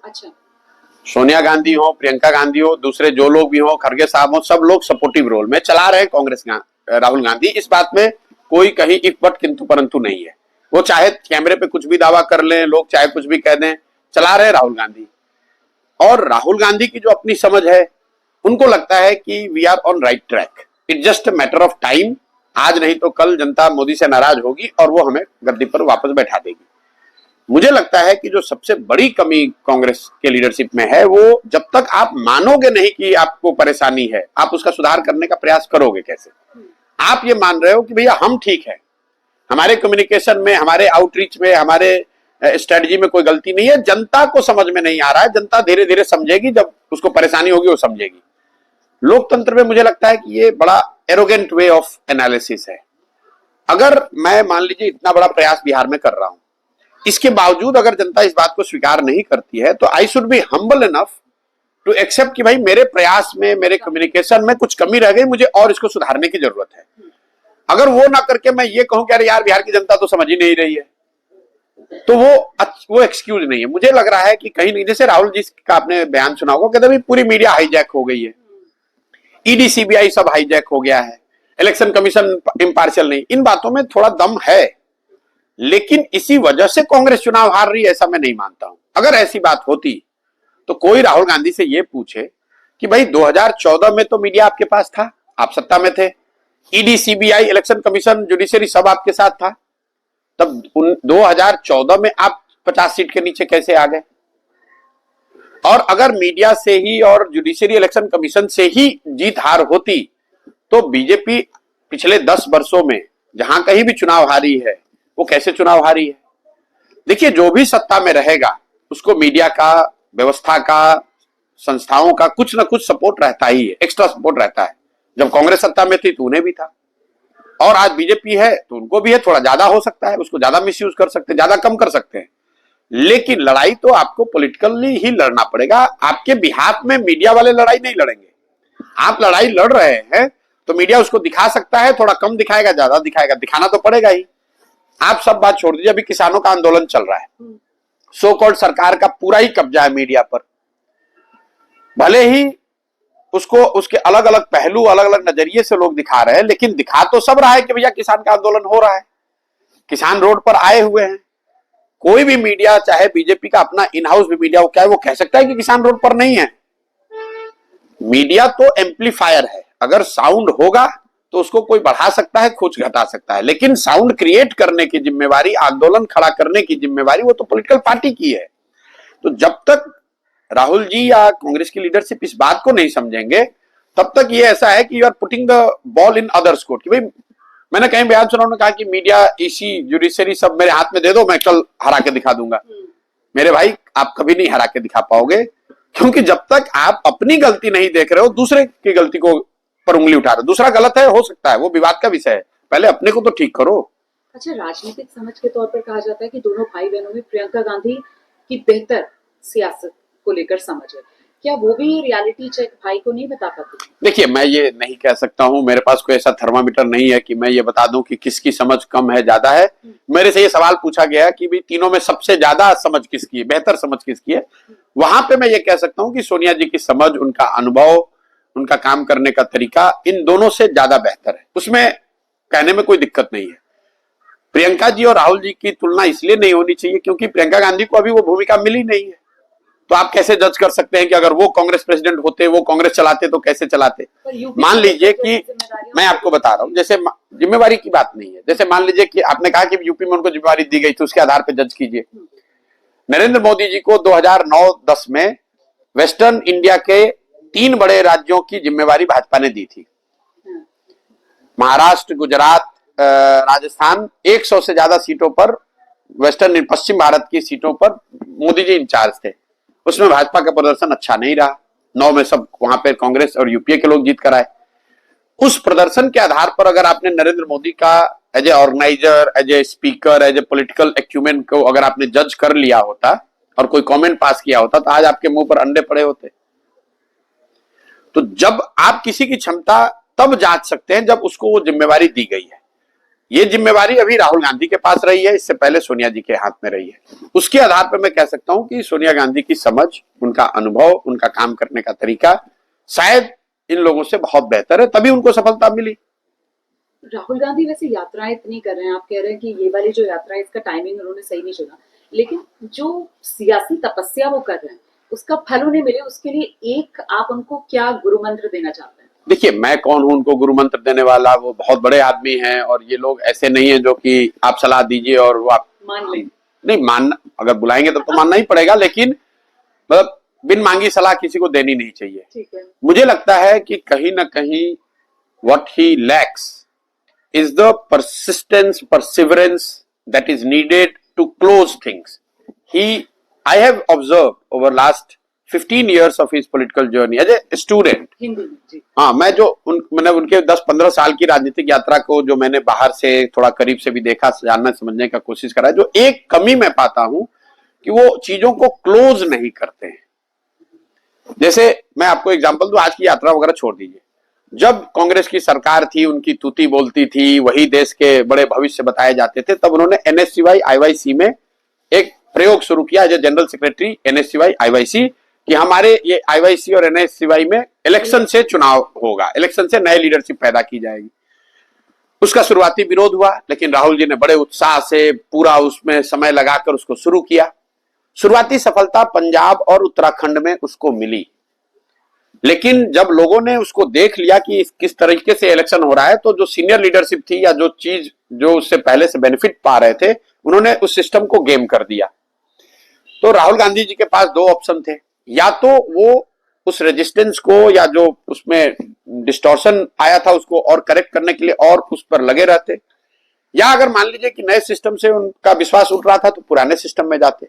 अच्छा। सोनिया गांधी हो, प्रियंका गांधी हो, दूसरे जो लोग भी हो, खड़गे साहब हो, सब लोग सपोर्टिव रोल में चला रहे कांग्रेस राहुल गांधी। इस बात में कोई कहीं इफ बट किंतु परंतु नहीं है। वो चाहे कैमरे पे कुछ भी दावा कर लें, लोग चाहे कुछ भी कह दें, चला रहे राहुल गांधी। और राहुल गांधी की जो अपनी समझ है, उनको लगता है कि we are on right track, it's just matter of time. आज नहीं तो कल जनता मोदी से नाराज होगी और वो हमें गद्दी पर वापस बैठा देगी। मुझे लगता है कि जो सबसे बड़ी कमी कांग्रेस के लीडरशिप में है, वो जब तक आप मानोगे नहीं कि आपको परेशानी है, आप उसका सुधार करने का प्रयास करोगे कैसे? आप ये मान रहे हो कि भैया हम ठीक है, हमारे कम्युनिकेशन में, हमारे आउटरीच में, हमारे स्ट्रेटजी में कोई गलती नहीं है। जनता को समझ में नहीं आ रहा है, जनता धीरे धीरे समझेगी, जब उसको परेशानी होगी वो समझेगी। लोकतंत्र में मुझे लगता है कि ये बड़ा एरोगेंट वे ऑफ एनालिसिस है। अगर मैं मान लीजिए इतना बड़ा प्रयास बिहार में कर रहा हूं, इसके बावजूद अगर जनता इस बात को स्वीकार नहीं करती है, तो I should be humble enough to accept कि भाई मेरे प्रयास में, मेरे कम्युनिकेशन में कुछ कमी रह गई, मुझे और इसको सुधारने की जरूरत है। अगर वो ना करके मैं ये कहूं कि अरे यार बिहार की जनता तो समझ ही नहीं रही है, तो वो एक्सक्यूज नहीं है। मुझे लग रहा है कि कहीं नहीं, जैसे राहुल जी का आपने बयान सुना होगा, कहते भाई पूरी मीडिया हाईजैक हो गई है, ईडी सीबीआई सब हाईजैक हो गया है, इलेक्शन कमीशन इम्पार्शियल नहीं। इन बातों में थोड़ा दम है, लेकिन इसी वजह से कांग्रेस चुनाव हार रही है ऐसा मैं नहीं मानता हूं। अगर ऐसी बात होती तो कोई राहुल गांधी से यह पूछे कि भाई 2014 में तो मीडिया आपके पास था, आप सत्ता में थे, ED CBI election commission judiciary सब आपके साथ था, तब 2014 में आप 50 सीट के नीचे कैसे आ गए? और अगर मीडिया से ही और जुडिशरी इलेक्शन कमीशन से ही जीत हार होती, तो बीजेपी पिछले 10 वर्षों में जहां कहीं भी चुनाव हारी है, वो कैसे चुनाव हारी है? देखिए, जो भी सत्ता में रहेगा उसको मीडिया का, व्यवस्था का, संस्थाओं का कुछ ना कुछ सपोर्ट रहता ही है, एक्स्ट्रा सपोर्ट रहता है। जब कांग्रेस सत्ता में थी तो उन्हें भी था, और आज बीजेपी है तो उनको भी है, थोड़ा ज्यादा हो सकता है, उसको ज्यादा मिसयूज कर सकते हैं, ज्यादा कम कर सकते हैं। लेकिन लड़ाई तो आपको पॉलिटिकली ही लड़ना पड़ेगा। आपके बिहाफ में मीडिया वाले लड़ाई नहीं लड़ेंगे। आप लड़ाई लड़ रहे हैं तो मीडिया उसको दिखा सकता है, थोड़ा कम दिखाएगा, ज्यादा दिखाएगा, दिखाना तो पड़ेगा ही। आप सब बात छोड़ दीजिए, अभी किसानों का आंदोलन चल रहा है, सो कॉल्ड सरकार का पूरा ही कब्जा है मीडिया पर। भले ही उसको उसके अलग अलग पहलू, अलग अलग नजरिए से लोग दिखा रहे हैं, लेकिन दिखा तो सब रहा है कि भैया किसान का आंदोलन हो रहा है, किसान रोड पर आए हुए हैं। कोई भी मीडिया, चाहे बीजेपी का अपना इन हाउस भी मीडिया हो, क्या है, वो कह सकता है कि किसान रोड पर नहीं है। मीडिया तो एम्पलीफायर है, अगर साउंड होगा तो उसको कोई बढ़ा सकता है, कुछ घटा सकता है, लेकिन साउंड क्रिएट करने की जिम्मेवारी, आंदोलन खड़ा करने की जिम्मेवारी वो तो पॉलिटिकल पार्टी की है। तो जब तक राहुल जी या कांग्रेस की लीडरशिप इस बात को नहीं समझेंगे, तब तक ये ऐसा है कि you are putting the ball in others court. कि भाई मैंने कहीं बयान सुना, उन्होंने कहा कि मीडिया, ईसी, जुडिशरी सब मेरे हाथ में दे दो, मैं कल हरा के दिखा दूंगा। मेरे भाई, आप कभी नहीं हरा के दिखा पाओगे, क्योंकि जब तक आप अपनी गलती नहीं देख रहे हो, दूसरे की गलती को पर उंगली उठा रहे हो। दूसरा गलत है, हो सकता है, वो विवाद का विषय है, पहले अपने को तो ठीक करो। अच्छा, राजनीतिक समझ के तौर पर कहा जाता है कि दोनों भाई बहनों में प्रियंका गांधी की बेहतर सियासत को लेकर समझ है, क्या वो भी रियलिटी चेक भाई को नहीं बता पाती? देखिए, मैं ये नहीं कह सकता हूं, मेरे पास कोई ऐसा थर्मामीटर नहीं है कि मैं ये बता दूं कि किसकी समझ कम है, ज्यादा है। मेरे से ये सवाल पूछा गया कि भाई तीनों में सबसे ज्यादा समझ किसकी है, बेहतर समझ किसकी है, वहां पे मैं ये कह सकता हूं कि सोनिया जी की समझ, उनका अनुभव, उनका काम करने का तरीका इन दोनों से ज्यादा बेहतर है, उसमें कहने में कोई दिक्कत नहीं है। प्रियंका जी और राहुल जी की तुलना इसलिए नहीं होनी चाहिए क्योंकि प्रियंका गांधी को अभी वो भूमिका मिली नहीं है। तो आप कैसे जज कर सकते हैं कि अगर वो कांग्रेस प्रेसिडेंट होते, वो कांग्रेस चलाते, तो कैसे चलाते? मान लीजिए कि मैं आपको बता रहा हूं, जैसे जिम्मेवारी की बात नहीं है, जैसे मान लीजिए कि आपने कहा कि यूपी में उनको जिम्मेवारी दी गई थी, उसके आधार पर जज कीजिए। नरेंद्र मोदी जी को 2009-10 में वेस्टर्न इंडिया के 3 बड़े राज्यों की जिम्मेवारी भाजपा ने दी थी, महाराष्ट्र, गुजरात, राजस्थान। 100 से ज्यादा सीटों पर, वेस्टर्न पश्चिम भारत की सीटों पर मोदी जी इंचार्ज थे। उसमें भाजपा का प्रदर्शन अच्छा नहीं रहा, 9 में सब वहां पे कांग्रेस और यूपीए के लोग जीत कर आए। उस प्रदर्शन के आधार पर अगर आपने नरेंद्र मोदी का as a organiser, as a speaker, as a political acumen को अगर आपने जज कर लिया होता और कोई कमेंट पास किया होता, तो आज आपके मुंह पर अंडे पड़े होते। तो जब आप किसी की क्षमता तब जांच सकते हैं जब उसको वो जिम्मेवारी दी गई है। ये जिम्मेवारी अभी राहुल गांधी के पास रही है, इससे पहले सोनिया जी के हाथ में रही है। उसके आधार पर मैं कह सकता हूं कि सोनिया गांधी की समझ, उनका अनुभव, उनका काम करने का तरीका शायद इन लोगों से बहुत बेहतर है, तभी उनको सफलता मिली। राहुल गांधी वैसे यात्राएं इतनी कर रहे हैं, आप कह रहे हैं कि ये वाली जो यात्रा है, इसका टाइमिंग उन्होंने सही नहीं चुना, लेकिन जो सियासी तपस्या वो कर रहे हैं उसका फल उन्हें मिले, उसके लिए एक आप उनको क्या गुरु मंत्र देना चाहते हैं? देखिए, मैं कौन हूं उनको गुरु मंत्र देने वाला, वो बहुत बड़े आदमी हैं और ये लोग ऐसे नहीं है जो कि आप सलाह दीजिए और वो आप मान लें। नहीं मानना, अगर बुलाएंगे तब तो मानना ही पड़ेगा, लेकिन मतलब बिन मांगी सलाह किसी को देनी नहीं चाहिए। ठीक है। मुझे लगता है कि कहीं ना कहीं what he lacks is the persistence, perseverance that is needed to close things. I have observed over last 15 years of his political journey as a student. Hindi में जी। हाँ, मैंने उनके 10-15 साल की राजनीतिक यात्रा को जो मैंने बाहर से थोड़ा करीब से भी देखा, जानना समझने का कोशिश करा, जो एक कमी मैं पाता हूं कि वो चीजों को क्लोज नहीं करते हैं। जैसे मैं आपको एग्जांपल दूं, आज की यात्रा वगैरह छोड़ दीजिए, जब कांग्रेस की सरकार थी, उनकी तूती बोलती थी, वही देश के बड़े भविष्य बताए जाते थे, तब उन्होंने एनएससीवाई आईवाईसी में एक प्रयोग शुरू किया as a general secretary NSCY IYC, कि हमारे ये आईवाईसी और एनएससीवाई में इलेक्शन से चुनाव होगा, इलेक्शन से नए लीडरशिप पैदा की जाएगी। उसका शुरुआती विरोध हुआ, लेकिन राहुल जी ने बड़े उत्साह से पूरा उसमें समय लगाकर उसको शुरू किया। शुरुआती सफलता पंजाब और उत्तराखंड में उसको मिली, लेकिन जब लोगों ने उसको देख लिया कि किस तरीके से इलेक्शन हो रहा है, तो जो सीनियर लीडरशिप थी या जो चीज जो उससे पहले से बेनिफिट पा रहे थे, उन्होंने उस सिस्टम को गेम कर दिया। तो राहुल गांधी जी के पास 2 ऑप्शन थे, या तो वो उस रेजिस्टेंस को या जो उसमें डिस्टॉर्शन आया था उसको और करेक्ट करने के लिए और उस पर लगे रहते, या अगर मान लीजिए कि नए सिस्टम से उनका विश्वास उठ रहा था तो पुराने सिस्टम में जाते,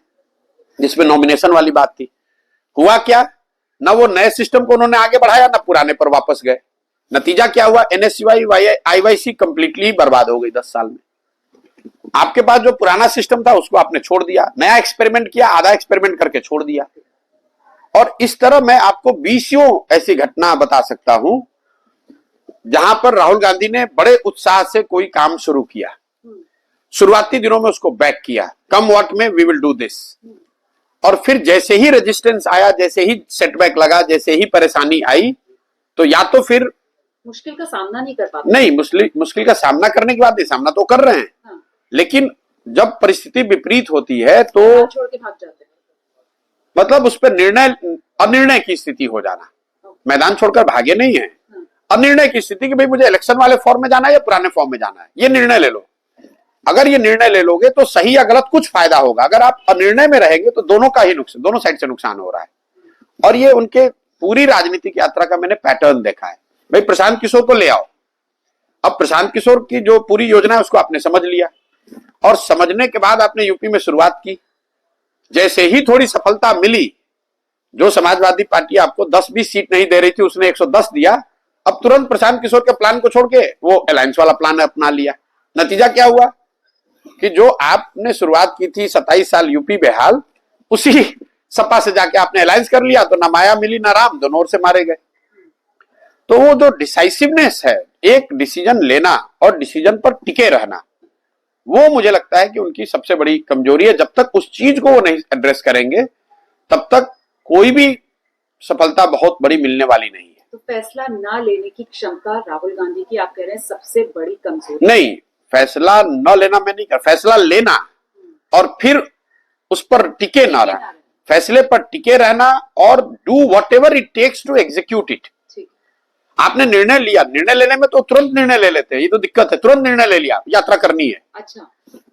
जिसमें नॉमिनेशन वाली बात थी। हुआ क्या, ना वो नए सिस्टम को उन्होंने आगे बढ़ाया, ना पुराने पर वापस गए। नतीजा क्या हुआ, एनएससीवाई आईवाईसी कंप्लीटली बर्बाद हो गई 10 साल में। आपके पास जो पुराना सिस्टम था उसको आपने छोड़ दिया, नया एक्सपेरिमेंट किया, आधा एक्सपेरिमेंट करके छोड़ दिया। और इस तरह मैं आपको 20 ऐसी घटना बता सकता हूं जहां पर राहुल गांधी ने बड़े उत्साह से कोई काम शुरू किया, शुरुआती दिनों में उसको बैक किया, कम व्हाट में वी विल डू दिस, और फिर जैसे ही रेजिस्टेंस आया, जैसे ही सेटबैक लगा, जैसे ही परेशानी आई, तो या तो फिर मुश्किल का सामना नहीं कर पाते। नहीं, मुश्किल का सामना करने की बात नहीं, सामना तो कर रहे हैं। हाँ। लेकिन जब परिस्थिति विपरीत होती है तो छोड़ के भाग जाते हैं। मतलब उस पर अनिर्णय की स्थिति हो जाना, मैदान छोड़कर भागे नहीं है, अनिर्णय की स्थिति कि भाई मुझे इलेक्शन वाले फॉर्म में जाना है या पुराने फॉर्म में जाना है, ये निर्णय ले लो। अगर ये निर्णय ले लोगे तो सही या गलत कुछ फायदा होगा, अगर आप अनिर्णय में रहेंगे तो दोनों का ही नुकसान, दोनों साइड से नुकसान हो रहा है। और ये उनके पूरी राजनीतिक यात्रा का मैंने पैटर्न देखा है। भाई प्रशांत किशोर को ले आओ, अब प्रशांत किशोर की जो पूरी योजना है उसको आपने समझ लिया, और समझने के बाद आपने यूपी में शुरुआत की। जैसे ही थोड़ी सफलता मिली, जो समाजवादी पार्टी आपको 10-20 सीट नहीं दे रही थी उसने 110 दिया, अब तुरंत प्रशांत किशोर के प्लान को छोड़ के वो अलायंस वाला प्लान अपना लिया। नतीजा क्या हुआ कि जो आपने शुरुआत की थी 27 साल यूपी बेहाल, उसी सपा से जाके आपने अलायंस कर लिया, तो ना माया मिली ना राम, दोनों ओर से मारे गए। तो वो जो डिसाइसिवनेस है, एक डिसीजन लेना और डिसीजन पर टिके रहना, वो मुझे लगता है कि उनकी सबसे बड़ी कमजोरी है। जब तक उस चीज को वो नहीं एड्रेस करेंगे तब तक कोई भी सफलता बहुत बड़ी मिलने वाली नहीं है। तो फैसला ना लेने की क्षमता राहुल गांधी की आप कह रहे हैं सबसे बड़ी कमजोरी? नहीं, फैसला न लेना मैं नहीं कर, फैसला लेना और फिर उस पर टिके ना रहना, फैसले पर टिके रहना और do whatever it takes to execute it. आपने निर्णय लिया, निर्णय लेने में तो तुरंत निर्णय ले लेते हैं, ये तो दिक्कत है, तुरंत निर्णय ले लिया, यात्रा करनी है। अच्छा,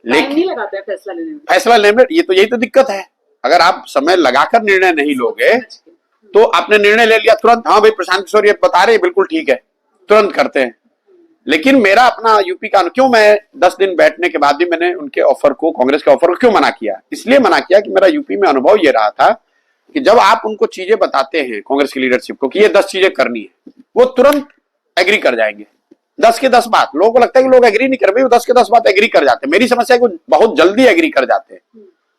लेकिन नहीं लगाते हैं फैसला लेने में। फैसला लेने में यही तो दिक्कत है। अगर आप समय लगाकर निर्णय नहीं लोगे तो आपने निर्णय ले लिया तुरंत, हाँ भाई प्रशांत किशोर ये बता रहे हैं बिल्कुल ठीक है, तुरंत करते हैं। लेकिन मेरा अपना यूपी का क्यों, मैं 10 दिन बैठने के बाद भी मैंने उनके ऑफर को, कांग्रेस के ऑफर को क्यों मना किया? इसलिए मना किया कि मेरा यूपी में अनुभव ये रहा था कि जब आप उनको चीजें बताते हैं कांग्रेस की लीडरशिप को कि ये 10 चीजें करनी है, वो तुरंत एग्री कर जाएंगे। 10 के 10 बात, लोगों को लगता है कि लोग एग्री नहीं कर रहे, वो 10 के 10 बात एग्री कर जाते हैं। मेरी समस्या है कि बहुत जल्दी एग्री कर जाते हैं,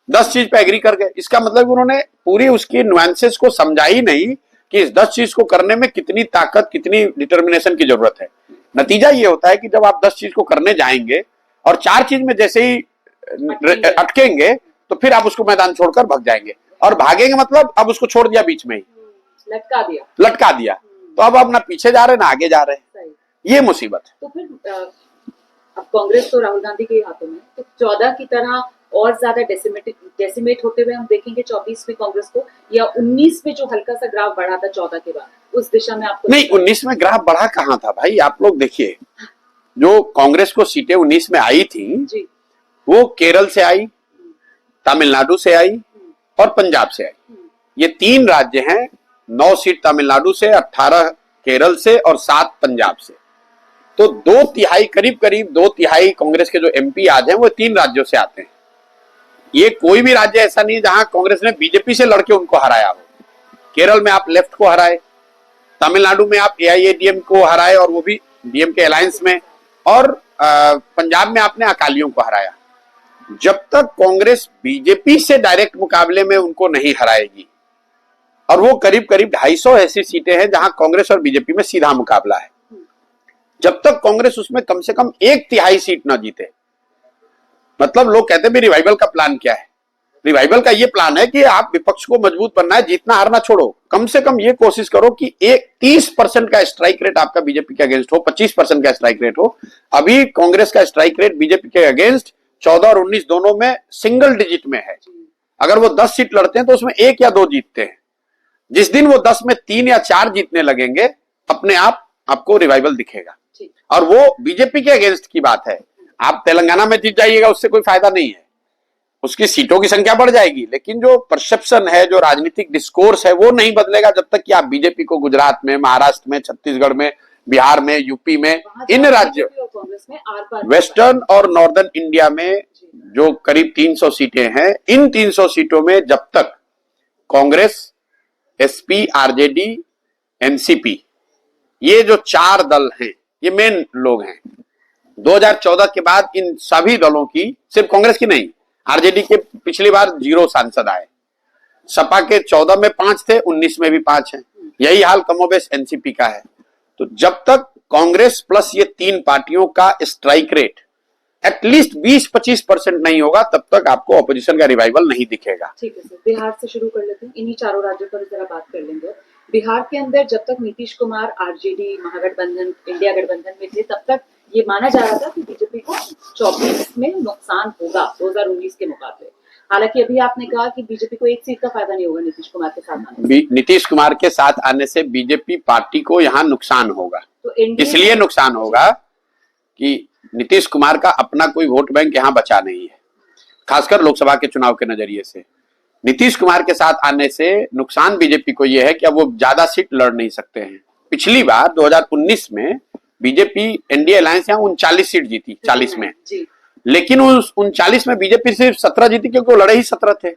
10 चीज पे एग्री कर गए। इसका मतलब उन्होंने पूरी उसकी नुआंसेस को समझा ही नहीं कि इस 10 चीज को करने में कितनी ताकत, कितनी डिटर्मिनेशन की जरूरत है। नतीजा ये होता है कि जब आप 10 चीज को करने जाएंगे और 4 चीज में जैसे ही अटकेंगे तो फिर आप उसको मैदान छोड़कर भाग जाएंगे, और भागेंगे मतलब अब उसको छोड़ दिया बीच में ही, लटका दिया, तो अब आप ना पीछे जा रहे ना आगे जा रहे हैं, ये मुसीबत है। तो फिर अब कांग्रेस तो राहुल गांधी के हाथों में, तो 14 की तरह और ज्यादा डेसिमेट होते हुए हम देखेंगे 24 में कांग्रेस को, या 19 में जो हल्का सा ग्राफ बढ़ा था 14 के बाद, उस दिशा में आपको? नहीं, 19 में ग्राफ बढ़ा कहां था भाई, आप लोग देखिए, जो कांग्रेस को सीटें 19 में आई थी जी, वो केरल से आई, तमिलनाडु से आई और पंजाब से आई। ये 3 राज्य हैं, 9 सीट तमिलनाडु से, 18 केरल से और 7 पंजाब से। तो 2/3 करीब 2/3 कांग्रेस के जो एमपी आज हैं वो 3 राज्यों से आते हैं। ये कोई भी राज्य ऐसा नहीं जहां कांग्रेस ने बीजेपी से लड़के उनको हराया हो। केरल में आप लेफ्ट को हराए, तमिलनाडु में आप एआईएडीएम को हराए और वो भी डीएम के अलायंस में, और पंजाब में आपने अकालियों को हराया। जब तक कांग्रेस बीजेपी से डायरेक्ट मुकाबले में उनको नहीं हराएगी, और वो करीब 250 ऐसी सीटें हैं जहां कांग्रेस और बीजेपी में सीधा मुकाबला है, जब तक कांग्रेस उसमें कम से कम 1/3 सीट ना जीते, मतलब लोग कहते हैं रिवाइवल का प्लान क्या है? रिवाइवल का ये प्लान है कि आप विपक्ष को मजबूत बनना है, जीतना हारना छोड़ो, कम से कम ये कोशिश करो कि 30% का स्ट्राइक रेट आपका बीजेपी के अगेंस्ट हो, 25% का स्ट्राइक रेट हो। अभी कांग्रेस का स्ट्राइक रेट बीजेपी के अगेंस्ट 14 और 19 दोनों में सिंगल डिजिट में है। अगर वो 10 सीट लड़ते हैं तो उसमें 1 या 2 जीतते हैं। जिस दिन वो 10 में 3 या 4 जीतने लगेंगे, अपने आप आपको रिवाइवल दिखेगा। और वो बीजेपी के अगेंस्ट की बात है। आप तेलंगाना में जीत जाइएगा, उससे कोई फायदा नहीं है, उसकी सीटों की संख्या बढ़ जाएगी, लेकिन जो परसेप्शन है, जो राजनीतिक डिस्कोर्स है, वो नहीं बदलेगा जब तक कि आप बीजेपी को गुजरात में, महाराष्ट्र में, छत्तीसगढ़ में, बिहार में, यूपी में, इन राज्यों, वेस्टर्न और नॉर्दर्न इंडिया में जो करीब 300 सीटें हैं, इन 300 सीटों में जब तक कांग्रेस, एसपी, आरजेडी, एनसीपी, ये जो 4 दल हैं, ये मेन लोग हैं, 2014 के बाद इन सभी दलों की, सिर्फ कांग्रेस की नहीं, आरजेडी के पिछली बार 0 सांसद आए, सपा के 14 में 5 थे, 19 में भी 5 हैं। यही हाल कमोबेश एनसीपी का है। तो जब तक कांग्रेस प्लस ये 3 पार्टियों का स्ट्राइक रेट एटलीस्ट 20-25% नहीं होगा, तब तक आपको ऑपोजिशन का रिवाइवल नहीं दिखेगा। ठीक है सर, बिहार से शुरू कर लेते हैं, इन्हीं चारों राज्यों पर जरा बात कर लेंगे। बिहार के अंदर जब तक नीतीश कुमार आरजेडी महागठबंधन इंडिया गठबंधन में थे, तब तक ये माना जा रहा था कि बीजेपी को 24 में नुकसान होगा 2019 के मुकाबले। हालांकि अभी आपने कहा कि बीजेपी को एक सीट का फायदा नहीं होगा नीतीश कुमार के साथ आने से। नीतीश कुमार के साथ आने से बीजेपी पार्टी को यहाँ नुकसान होगा। तो इसलिए नुकसान होगा कि नीतीश कुमार का अपना कोई वोट बैंक यहाँ बचा नहीं है, खासकर लोकसभा के चुनाव के नजरिए से। नीतीश कुमार के साथ आने से नुकसान बीजेपी को यह है कि अब वो ज्यादा सीट लड़ नहीं सकते हैं। पिछली बार 2019 में बीजेपी एनडीए अलायंस यहाँ 39 सीट जीती 40 में जी। लेकिन उस 39 में बीजेपी सिर्फ 17 जीती, क्योंकि वो लड़े ही 17 थे।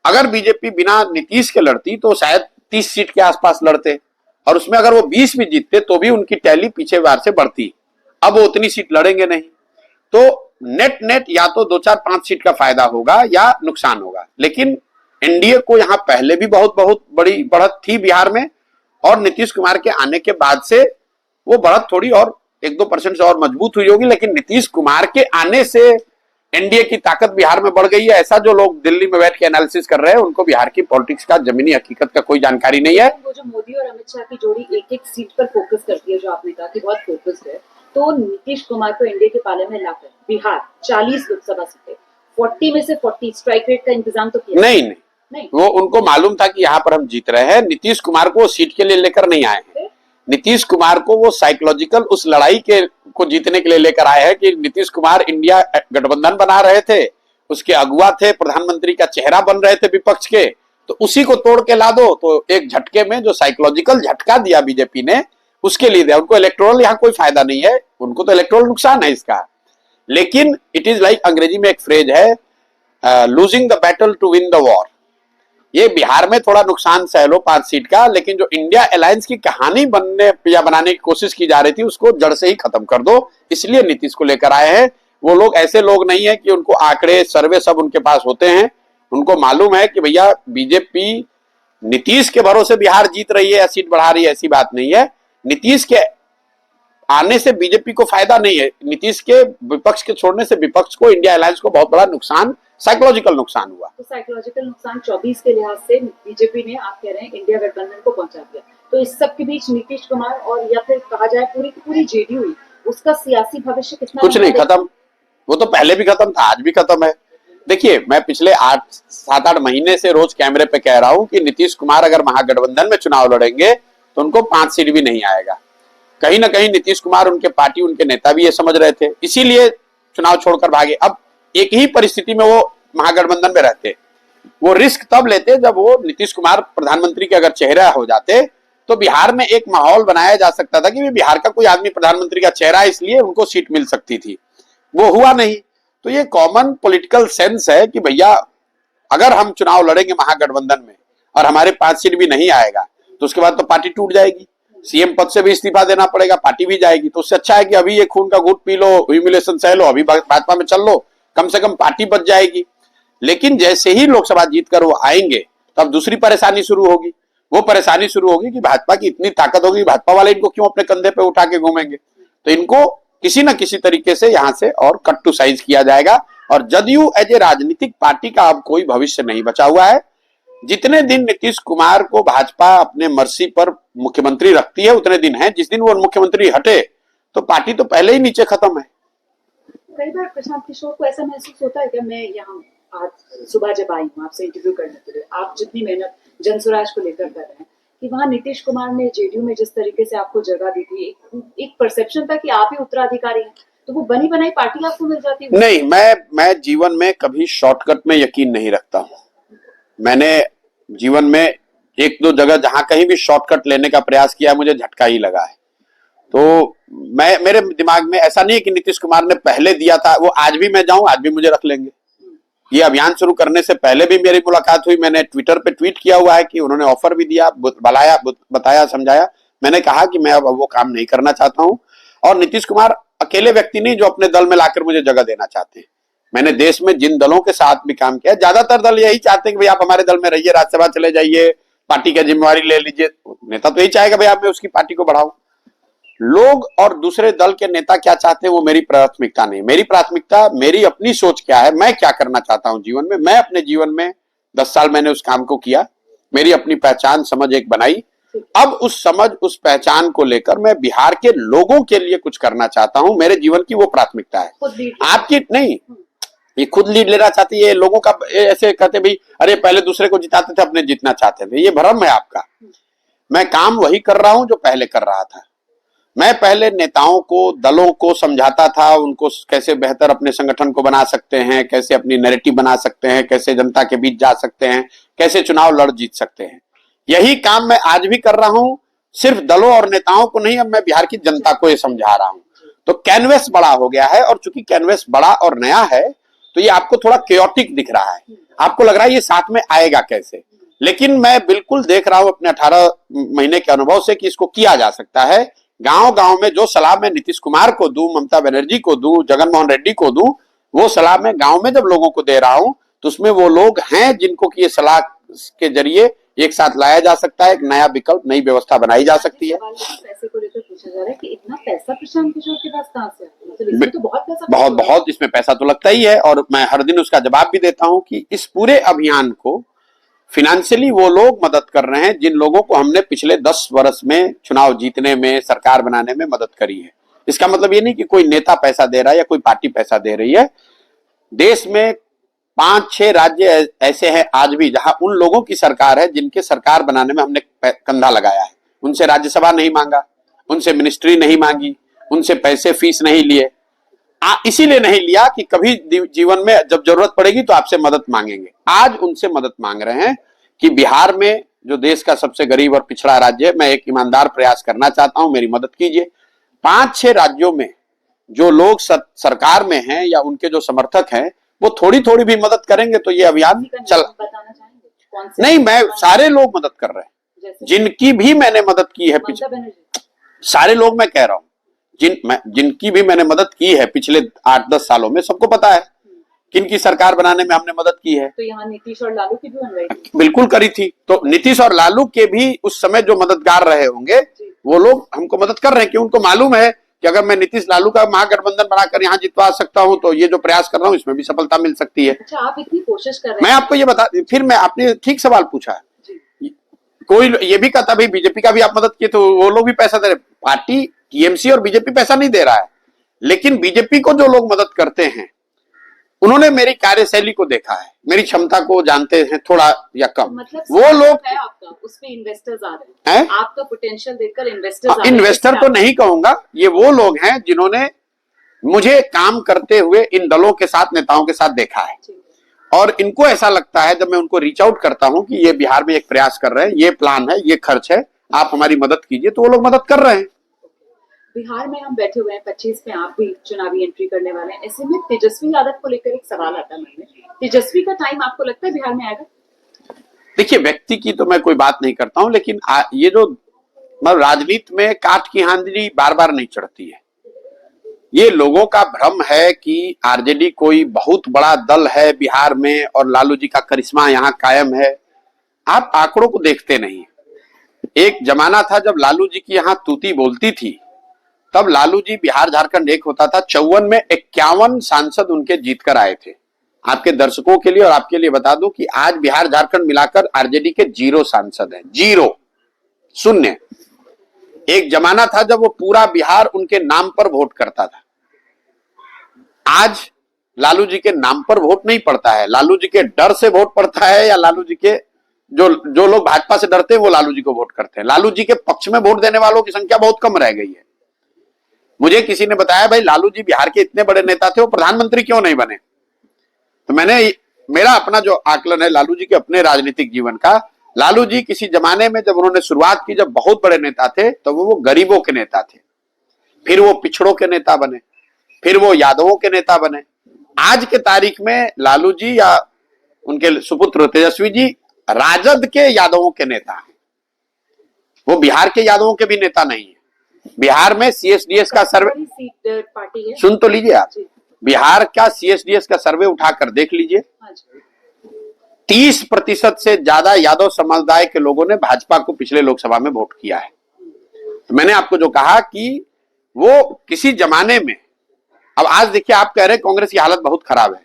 अगर बीजेपी बिना नीतीश के लड़ती तो शायद 30 सीट के आसपास लड़ते, और उसमें अगर वो 20 भी जीतते तो भी उनकी टैली पीछे बार से बढ़ती। अब वो उतनी सीट लड़ेंगे नहीं, तो नेट नेट या तो 2-4-5 सीट का फायदा होगा या नुकसान होगा। लेकिन एनडीए को यहाँ पहले भी बहुत बड़ी बढ़त थी बिहार में, और नीतीश कुमार के आने के बाद से वो बढ़त थोड़ी और 1-2% से और मजबूत हुई होगी। लेकिन नीतीश कुमार के आने से एनडीए की ताकत बिहार में बढ़ गई है, ऐसा जो लोग दिल्ली में बैठ के एनालिसिस कर रहे हैं, उनको बिहार की पॉलिटिक्स का जमीनी हकीकत का कोई जानकारी नहीं है। वो जो मोदी और अमित शाह की जोड़ी एक एक सीट पर फोकस करती है, जो आपने कहा कि बहुत फोकस्ड है, तो नीतीश कुमार को एनडीए के पाले में लाकर बिहार 40 लोकसभा सीटें, 40 में से 40 स्ट्राइक रेट का इंतजाम तो किया नहीं, वो उनको मालूम था कि यहाँ पर हम जीत रहे हैं। नीतीश कुमार को सीट के लिए लेकर नहीं आए हैं, नीतीश कुमार को वो साइकोलॉजिकल उस लड़ाई के को जीतने के लिए लेकर आए हैं कि नीतीश कुमार इंडिया गठबंधन बना रहे थे, उसके अगुआ थे, प्रधानमंत्री का चेहरा बन रहे थे विपक्ष के, तो उसी को तोड़ के ला दो। तो एक झटके में जो साइकोलॉजिकल झटका दिया बीजेपी ने, उसके लिए दिया। उनको इलेक्टोरल यहाँ कोई फायदा नहीं है, उनको तो इलेक्टोरल नुकसान है इसका। लेकिन इट इज लाइक, अंग्रेजी में एक फ्रेज है, losing the battle to win the war. ये बिहार में थोड़ा नुकसान सह लो 5 सीट का, लेकिन जो इंडिया अलायंस की कहानी बनने या बनाने की कोशिश की जा रही थी, उसको जड़ से ही खत्म कर दो। इसलिए नीतीश को लेकर आए हैं। वो लोग ऐसे लोग नहीं है कि उनको आंकड़े सर्वे सब उनके पास होते हैं। उनको मालूम है कि भैया बीजेपी नीतीश के भरोसे बिहार जीत रही है या सीट बढ़ा रही है, ऐसी बात नहीं है। नीतीश के आने से बीजेपी को फायदा नहीं है, नीतीश के विपक्ष के छोड़ने से विपक्ष को, इंडिया अलायंस को बहुत बड़ा नुकसान, साइकोलॉजिकल नुकसान हुआ। तो साइकोलॉजिकल नुकसान 24 के लिहाज से बीजेपी ने, आप कह रहे हैं, इंडिया गठबंधन को पहुंचा दिया। तो इस सब के बीच नीतीश कुमार और या फिर कहा जाए पूरी की पूरी जेडीयू, उसका सियासी भविष्य कितना? कुछ नहीं, खत्म। वो तो पहले भी खत्म था, आज भी खत्म है। देखिए, मैं पिछले 7-8 महीने से रोज कैमरे पे कह रहा हूं कि नीतीश कुमार अगर महागठबंधन में चुनाव लड़ेंगे तो उनको 5 सीट भी नहीं आएगा। कहीं ना कहीं नीतीश कुमार, उनके पार्टी, उनके नेता भी ये समझ रहे थे, इसीलिए चुनाव छोड़कर भागे। अब एक ही परिस्थिति में वो महागठबंधन में रहते, वो रिस्क तब लेते जब वो नीतीश कुमार प्रधानमंत्री के अगर चेहरा हो जाते, तो बिहार में एक माहौल बनाया जा सकता था कि बिहार का कोई आदमी प्रधानमंत्री का चेहरा है, इसलिए उनको सीट मिल सकती थी। वो हुआ नहीं। तो ये कॉमन पॉलिटिकल सेंस है कि भैया अगर हम चुनाव लड़ेंगे महागठबंधन में और हमारे 5 सीट भी नहीं आएगा, तो उसके बाद तो पार्टी टूट जाएगी, सीएम पद से भी इस्तीफा देना पड़ेगा, पार्टी भी जाएगी। तो उससे अच्छा है कि अभी ये खून का घूंट पी लो, ह्यूमिलेशन सह लो, अभी भाजपा में चल लो, कम से कम पार्टी बच जाएगी। लेकिन जैसे ही लोकसभा जीत कर वो आएंगे, तब दूसरी परेशानी शुरू होगी। वो परेशानी शुरू होगी कि भाजपा की इतनी ताकत होगी, भाजपा वाले इनको क्यों अपने कंधे पे उठा के घूमेंगे। तो इनको किसी न किसी तरीके से यहां से और कट टू साइज किया जाएगा। और जदयू एज ए राजनीतिक पार्टी का अब कोई भविष्य नहीं बचा हुआ है। जितने दिन नीतीश कुमार को भाजपा अपने मर्जी पर मुख्यमंत्री रखती है, उतने दिन है। जिस दिन वो मुख्यमंत्री हटे तो पार्टी तो पहले ही नीचे खत्म है। कई बार प्रशांत किशोर को ऐसा महसूस होता है कि मैं यहाँ आज सुबह जब आई हूँ आपसे इंटरव्यू करने के लिए, आप जितनी मेहनत जनसुराज को लेकर कर रहे हैं, कि वहाँ नीतीश कुमार ने जेडीयू में जिस तरीके से आपको जगह दी थी, एक परसेप्शन था कि आप ही उत्तराधिकारी हैं, तो वो बनी बनाई पार्टी आपको मिल जाती है। नहीं, मैं जीवन में कभी शॉर्टकट में यकीन नहीं रखता हूँ। मैंने जीवन में 1-2 जगह जहां कहीं भी शॉर्टकट लेने का प्रयास किया, मुझे झटका ही लगा है। तो मेरे दिमाग में ऐसा नहीं है कि नीतीश कुमार ने पहले दिया था, वो आज भी मैं जाऊं, आज भी मुझे रख लेंगे। ये अभियान शुरू करने से पहले भी मेरी मुलाकात हुई, मैंने ट्विटर पे ट्वीट किया हुआ है कि उन्होंने ऑफर भी दिया, बताया, समझाया। मैंने कहा कि मैं अब वो काम नहीं करना चाहता हूं। और नीतीश कुमार अकेले व्यक्ति नहीं जो अपने दल में लाकर मुझे जगह देना चाहते हैं। मैंने देश में जिन दलों के साथ भी काम किया, ज्यादातर दल यही चाहते हैं कि भाई आप हमारे दल में रहिए, राज्यसभा चले जाइए, पार्टी की जिम्मेवारी ले लीजिए। नेता तो यही चाहेगा भाई आप मैं उसकी पार्टी को बढ़ाऊं। लोग और दूसरे दल के नेता क्या चाहते हैं वो मेरी प्राथमिकता नहीं। मेरी प्राथमिकता मेरी अपनी सोच क्या है, मैं क्या करना चाहता हूं जीवन में। मैं अपने जीवन में 10 साल मैंने उस काम को किया, मेरी अपनी पहचान समझ एक बनाई। अब उस समझ उस पहचान को लेकर मैं बिहार के लोगों के लिए कुछ करना चाहता हूं। मेरे जीवन की वो प्राथमिकता है। आपकी नहीं, ये खुद लीड लेना चाहती है। लोगों का ऐसे कहते भाई अरे पहले दूसरे को जिताते थे, अपने जीतना चाहते थे, ये भ्रम है आपका। मैं काम वही कर रहा हूं जो पहले कर रहा था। मैं पहले नेताओं को, दलों को समझाता था, उनको कैसे बेहतर अपने संगठन को बना सकते हैं, कैसे अपनी नैरेटिव बना सकते हैं, कैसे जनता के बीच जा सकते हैं, कैसे चुनाव लड़ जीत सकते हैं। यही काम मैं आज भी कर रहा हूं, सिर्फ दलों और नेताओं को नहीं, अब मैं बिहार की जनता को ये समझा रहा हूं। तो कैनवस बड़ा हो गया है, और चूंकि कैनवस बड़ा और नया है तो ये आपको थोड़ा केयोटिक दिख रहा है, आपको लग रहा है ये साथ में आएगा कैसे। लेकिन मैं बिल्कुल देख रहा हूं अपने 18 महीने के अनुभव से कि इसको किया जा सकता है। गांव गांव में जो सलाह मैं नीतीश कुमार को दूं, ममता बनर्जी को दूं, जगनमोहन रेड्डी को दूं, वो सलाह मैं गांव में जब लोगों को दे रहा हूं तो उसमें वो लोग हैं जिनको कि ये सलाह के जरिए एक साथ लाया जा सकता है, एक नया विकल्प, नई व्यवस्था बनाई जा सकती है। पैसे को लेकर पूछा जा रहा है कि इतना पैसा प्रशांत किशोर के पास कहां से आता है? मतलब इसमें तो बहुत पैसा, बहुत इसमें पैसा तो लगता ही है, और मैं हर दिन उसका जवाब भी देता हूं कि इस पूरे अभियान को फिनेंशियली वो लोग मदद कर रहे हैं जिन लोगों को हमने पिछले 10 वर्ष में चुनाव जीतने में, सरकार बनाने में मदद करी है। इसका मतलब ये नहीं कि कोई नेता पैसा दे रहा है या कोई पार्टी पैसा दे रही है। देश में 5-6 राज्य ऐसे हैं आज भी जहां उन लोगों की सरकार है जिनके सरकार बनाने में हमने कंधा लगाया है। उनसे राज्यसभा नहीं मांगा, उनसे मिनिस्ट्री नहीं मांगी, उनसे पैसे फीस नहीं लिए। इसीलिए नहीं लिया कि कभी जीवन में जब जरूरत पड़ेगी तो आपसे मदद मांगेंगे। आज उनसे मदद मांग रहे हैं कि बिहार में जो देश का सबसे गरीब और पिछड़ा राज्य है, मैं एक ईमानदार प्रयास करना चाहता हूं, मेरी मदद कीजिए। 5-6 राज्यों में जो लोग सरकार में हैं या उनके जो समर्थक हैं वो थोड़ी थोड़ी भी मदद करेंगे तो ये अभियान चल नहीं, मैं सारे लोग मदद कर रहे हैं जिनकी भी मैंने मदद की है पिछले, सारे लोग मैं कह रहा हूं जिनकी भी मैंने मदद की है पिछले 8-10 सालों में, सबको पता है किनकी सरकार बनाने में हमने मदद की है। तो यहाँ नीतीश और लालू की भी बनवाई थी, बिल्कुल करी थी। तो नीतीश और लालू के भी उस समय जो मददगार रहे होंगे वो लोग हमको मदद कर रहे हैं कि उनको मालूम है कि अगर मैं नीतीश लालू का महागठबंधन बनाकर यहाँ जितवा सकता हूँ तो ये जो प्रयास कर रहा हूँ इसमें भी सफलता मिल सकती है। अच्छा, आप इतनी कोशिश कर रहे हैं। मैं आपको ये बता, फिर मैं, आपने ठीक सवाल पूछा है। कोई ये भी कहता भाई बीजेपी का भी आप मदद किए तो वो लोग भी पैसा दे रहे। पार्टी टीएमसी और बीजेपी पैसा नहीं दे रहा है, लेकिन बीजेपी को जो लोग मदद करते हैं उन्होंने मेरी कार्यशैली को देखा है, मेरी क्षमता को जानते हैं थोड़ा या कम। मतलब वो लोग है आपका, उसमें इन्वेस्टर्स आ रहे हैं, आपका पोटेंशियल देखकर इन्वेस्टर्स आ रहे हैं। इन्वेस्टर तो नहीं कहूंगा, ये वो लोग हैं जिन्होंने मुझे काम करते हुए इन दलों के साथ, नेताओं के साथ देखा है, और इनको ऐसा लगता है जब मैं उनको रीच आउट करता हूं कि ये बिहार में एक प्रयास कर रहे हैं, ये प्लान है, ये खर्च है, आप हमारी मदद कीजिए, तो वो लोग मदद कर रहे हैं। बिहार में हम बैठे हुए हैं, 25 में आप भी चुनावी एंट्री करने वाले हैं। ऐसे में तेजस्वी यादव को लेकर एक सवाल आता है मन में, तेजस्वी का टाइम आपको लगता है बिहार में आएगा? देखिए, व्यक्ति की तो मैं कोई बात नहीं करता हूं, लेकिन ये जो मतलब राजनीति में काठ की आंधी बार बार नहीं चढ़ती है। ये लोगों का भ्रम है कि आरजेडी कोई बहुत बड़ा दल है बिहार में और लालू जी का करिश्मा यहाँ कायम है। आप आंकड़ों को देखते नहीं। एक जमाना था जब लालू जी की यहाँ तूती बोलती थी, तब लालू जी बिहार झारखंड एक होता था। 54 में 51 सांसद उनके जीत कर आए थे। आपके दर्शकों के लिए और आपके लिए बता दूं कि आज बिहार झारखंड मिलाकर आरजेडी के 0 सांसद हैं, 0, 0। एक जमाना था जब वो पूरा बिहार उनके नाम पर वोट करता था। आज लालू जी के नाम पर वोट नहीं पड़ता है, लालू जी के डर से वोट पड़ता है, या लालू जी के जो लोग भाजपा से डरते हैं वो लालू जी को वोट करते हैं। लालू जी के पक्ष में वोट देने वालों की संख्या बहुत कम रह गई है। मुझे किसी ने बताया भाई लालू जी बिहार के इतने बड़े नेता थे, वो प्रधानमंत्री क्यों नहीं बने? तो मेरा अपना जो आकलन है लालू जी के अपने राजनीतिक जीवन का, लालू जी किसी जमाने में जब उन्होंने शुरुआत की, जब बहुत बड़े नेता थे, तो वो गरीबों के नेता थे, फिर वो पिछड़ों के नेता बने, फिर वो यादवों के नेता बने। आज के तारीख में लालू जी या उनके सुपुत्र तेजस्वी जी राजद के यादवों के नेता हैं। वो बिहार के यादवों के भी नेता नहीं है। बिहार में सीएसडीएस का सर्वे, बड़ी सीट पार्टी है। सुन तो लीजिए आप, जी। बिहार का सीएसडीएस का सर्वे उठाकर देख लीजिए, हाँ जी। 30% से ज्यादा यादव समुदाय के लोगों ने भाजपा को पिछले लोकसभा में वोट किया है। तो मैंने आपको जो कहा कि वो किसी जमाने में, अब आज देखिए आप कह रहे हैं कांग्रेस की हालत बहुत खराब है,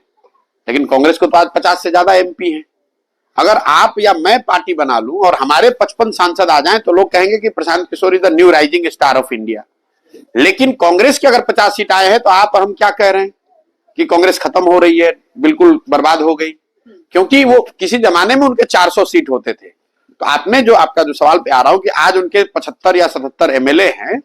लेकिन कांग्रेस को तो आज 50 से ज्यादा एमपी हैं। अगर आप या मैं पार्टी बना लूं और हमारे 55 सांसद आ जाएं तो लोग कहेंगे कि Prashant Kishor is the new rising star of India. लेकिन कांग्रेस के अगर 50 सीट आए हैं तो आप और हम क्या कह रहे हैं कि कांग्रेस खत्म हो रही है, बिल्कुल बर्बाद हो गई, क्योंकि वो किसी जमाने में उनके 400 सीट होते थे। तो आपने जो आपका जो सवाल पे आ रहा हूं कि आज उनके 75 या 77 एमएलए हैं,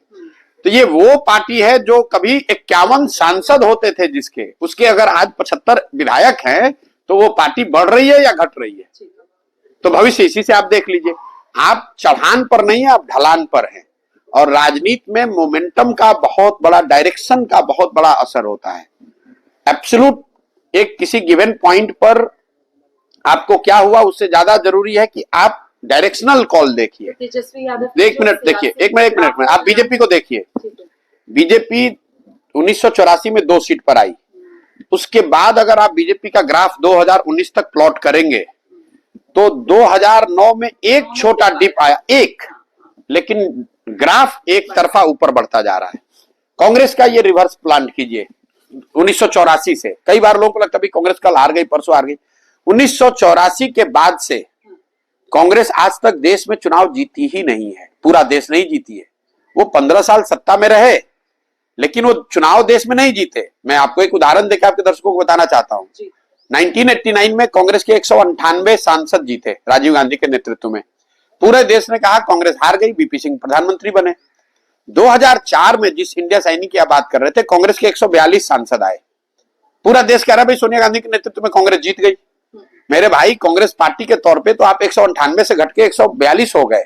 तो ये वो पार्टी है जो कभी 51 सांसद होते थे जिसके, उसके अगर आज 75 विधायक हैं तो वो पार्टी बढ़ रही है या घट रही है? तो भविष्य इसी से आप देख लीजिए। आप चढ़ान पर नहीं है, आप ढलान पर हैं। और राजनीति में मोमेंटम का बहुत बड़ा, डायरेक्शन का बहुत बड़ा असर होता है। एब्सोल्यूट एक किसी गिवन पॉइंट पर आपको क्या हुआ उससे ज्यादा जरूरी है कि आप डायरेक्शनल कॉल देखिए। तेजस्वी यादव, एक मिनट देखिए, एक मिनट, आप बीजेपी को देखिए। बीजेपी 1984 में 2 सीट पर आई। उसके बाद अगर आप बीजेपी का ग्राफ 2019 तक प्लॉट करेंगे तो 2009 में एक छोटा डिप आया, एक, लेकिन ग्राफ एक तरफा ऊपर बढ़ता जा रहा है। कांग्रेस का ये रिवर्स प्लान कीजिए 1984 से। कई बार लोगों को लगता है कांग्रेस कल हार गई, परसों हार गई। 1984 के बाद से कांग्रेस आज तक देश में चुनाव जीती ही नहीं है, पूरा देश नहीं जीती है। वो 15 साल सत्ता में रहे लेकिन वो चुनाव देश में नहीं जीते। मैं आपको एक उदाहरण देकर आपके दर्शकों को बताना चाहता हूं। 1989 में कांग्रेस के 198 सांसद जीते राजीव गांधी के नेतृत्व में। पूरे देश ने कहा कांग्रेस हार गई, बीपी सिंह प्रधानमंत्री बने। 2004 में जिस इंडिया सैनिक की आप बात कर रहे थे, कांग्रेस के 142 सांसद आए। पूरा देश कह रहा है भाई सोनिया गांधी के नेतृत्व में कांग्रेस जीत गई। मेरे भाई, कांग्रेस पार्टी के तौर पे तो आप 198 से घट के 142 हो गए।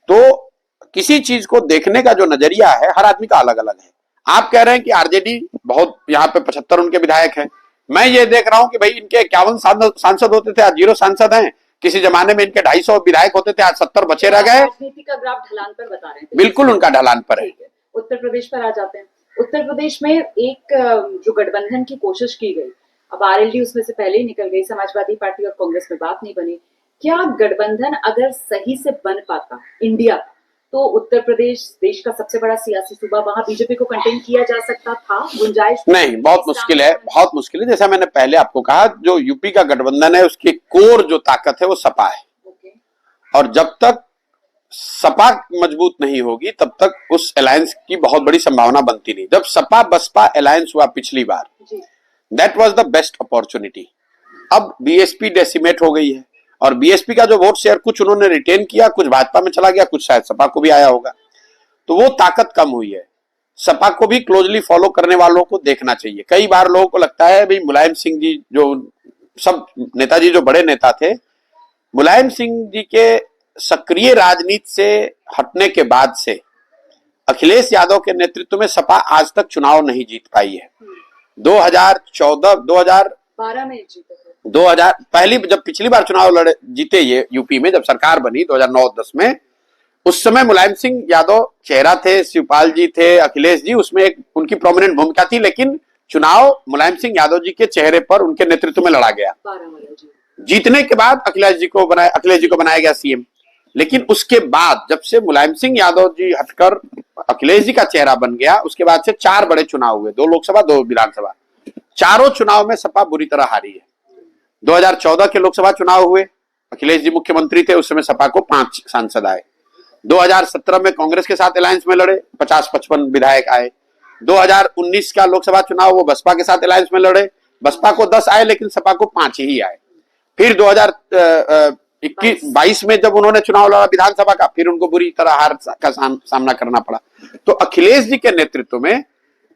तो किसी चीज को देखने का जो नजरिया है हर आदमी का अलग अलग है। आप कह रहे हैं कि आरजेडी बहुत, यहाँ पे 75 उनके विधायक हैं। मैं ये देख रहा हूं कि भाई इनके 51 सांसद होते थे, आज 0 सांसद हैं। किसी जमाने में इनके 250 विधायक होते थे, आज 70 बचे रह गए। राजनीति का ग्राफ ढलान पर बता रहे हैं। बिल्कुल उनका ढलान पर है। उत्तर प्रदेश पर आ जाते हैं। उत्तर प्रदेश में एक जो गठबंधन की कोशिश की गई, अब आरएलडी उसमें से पहले ही निकल गई, समाजवादी पार्टी और कांग्रेस में बात नहीं बनी। क्या गठबंधन अगर सही से बन पाता इंडिया, तो उत्तर प्रदेश देश का सबसे बड़ा सियासी सूबा, वहां बीजेपी को कंटेन किया जा सकता था? गुंजाइश नहीं, बहुत मुश्किल है, बहुत मुश्किल है। जैसा मैंने पहले आपको कहा, जो यूपी का गठबंधन है उसकी कोर जो ताकत है वो सपा है। और जब तक सपा मजबूत नहीं होगी तब तक उस अलायंस की बहुत बड़ी संभावना बनती नहीं। जब सपा बसपा अलायंस हुआ पिछली बार, that was the best opportunity. अब बीएसपी डेसिमेट हो गई है और बीएसपी का जो वोट शेयर कुछ उन्होंने रिटेन किया, कुछ भाजपा में चला गया, कुछ शायद सपा को भी आया होगा। तो वो ताकत कम हुई है। सपा को भी क्लोजली फॉलो करने वालों को देखना चाहिए। कई बार लोगों को लगता है भाई मुलायम सिंह जी, जो सब नेताजी जो बड़े नेता थे, मुलायम सिंह जी के सक्रिय राजनीति से हटने के बाद से अखिलेश यादव के नेतृत्व में सपा आज तक चुनाव नहीं जीत पाई है। 2012 में जीते, 2000 पहली जब पिछली बार चुनाव लड़े जीते ये यूपी में, जब सरकार बनी 2009-10 में, उस समय मुलायम सिंह यादव चेहरा थे, शिवपाल जी थे, अखिलेश जी, उसमें एक उनकी प्रोमिनेंट भूमिका थी। लेकिन चुनाव मुलायम सिंह यादव जी के चेहरे पर उनके नेतृत्व में लड़ा गया। जीतने के बाद अखिलेश जी को बनाया गया सीएम। लेकिन उसके बाद जब से मुलायम सिंह यादव जी हटकर अखिलेश जी का चेहरा बन गया, उसके बाद से 4 बड़े चुनाव हुए, 2 लोकसभा 2 विधानसभा। चारों चुनाव में सपा बुरी तरह हारी है। 2014 के लोकसभा चुनाव हुए, अखिलेश जी मुख्यमंत्री थे, उस समय सपा को 5 सांसद आए। 2017 में कांग्रेस के साथ अलायंस में लड़े, 50-55 विधायक आए। 2019 का लोकसभा चुनाव वो बसपा के साथ अलायंस में लड़े, बसपा को 10 आए लेकिन सपा को 5 ही आए। फिर 2022 में जब उन्होंने चुनाव लड़ा विधानसभा का, फिर उनको बुरी तरह हार का सामना करना पड़ा। तो अखिलेश जी के नेतृत्व में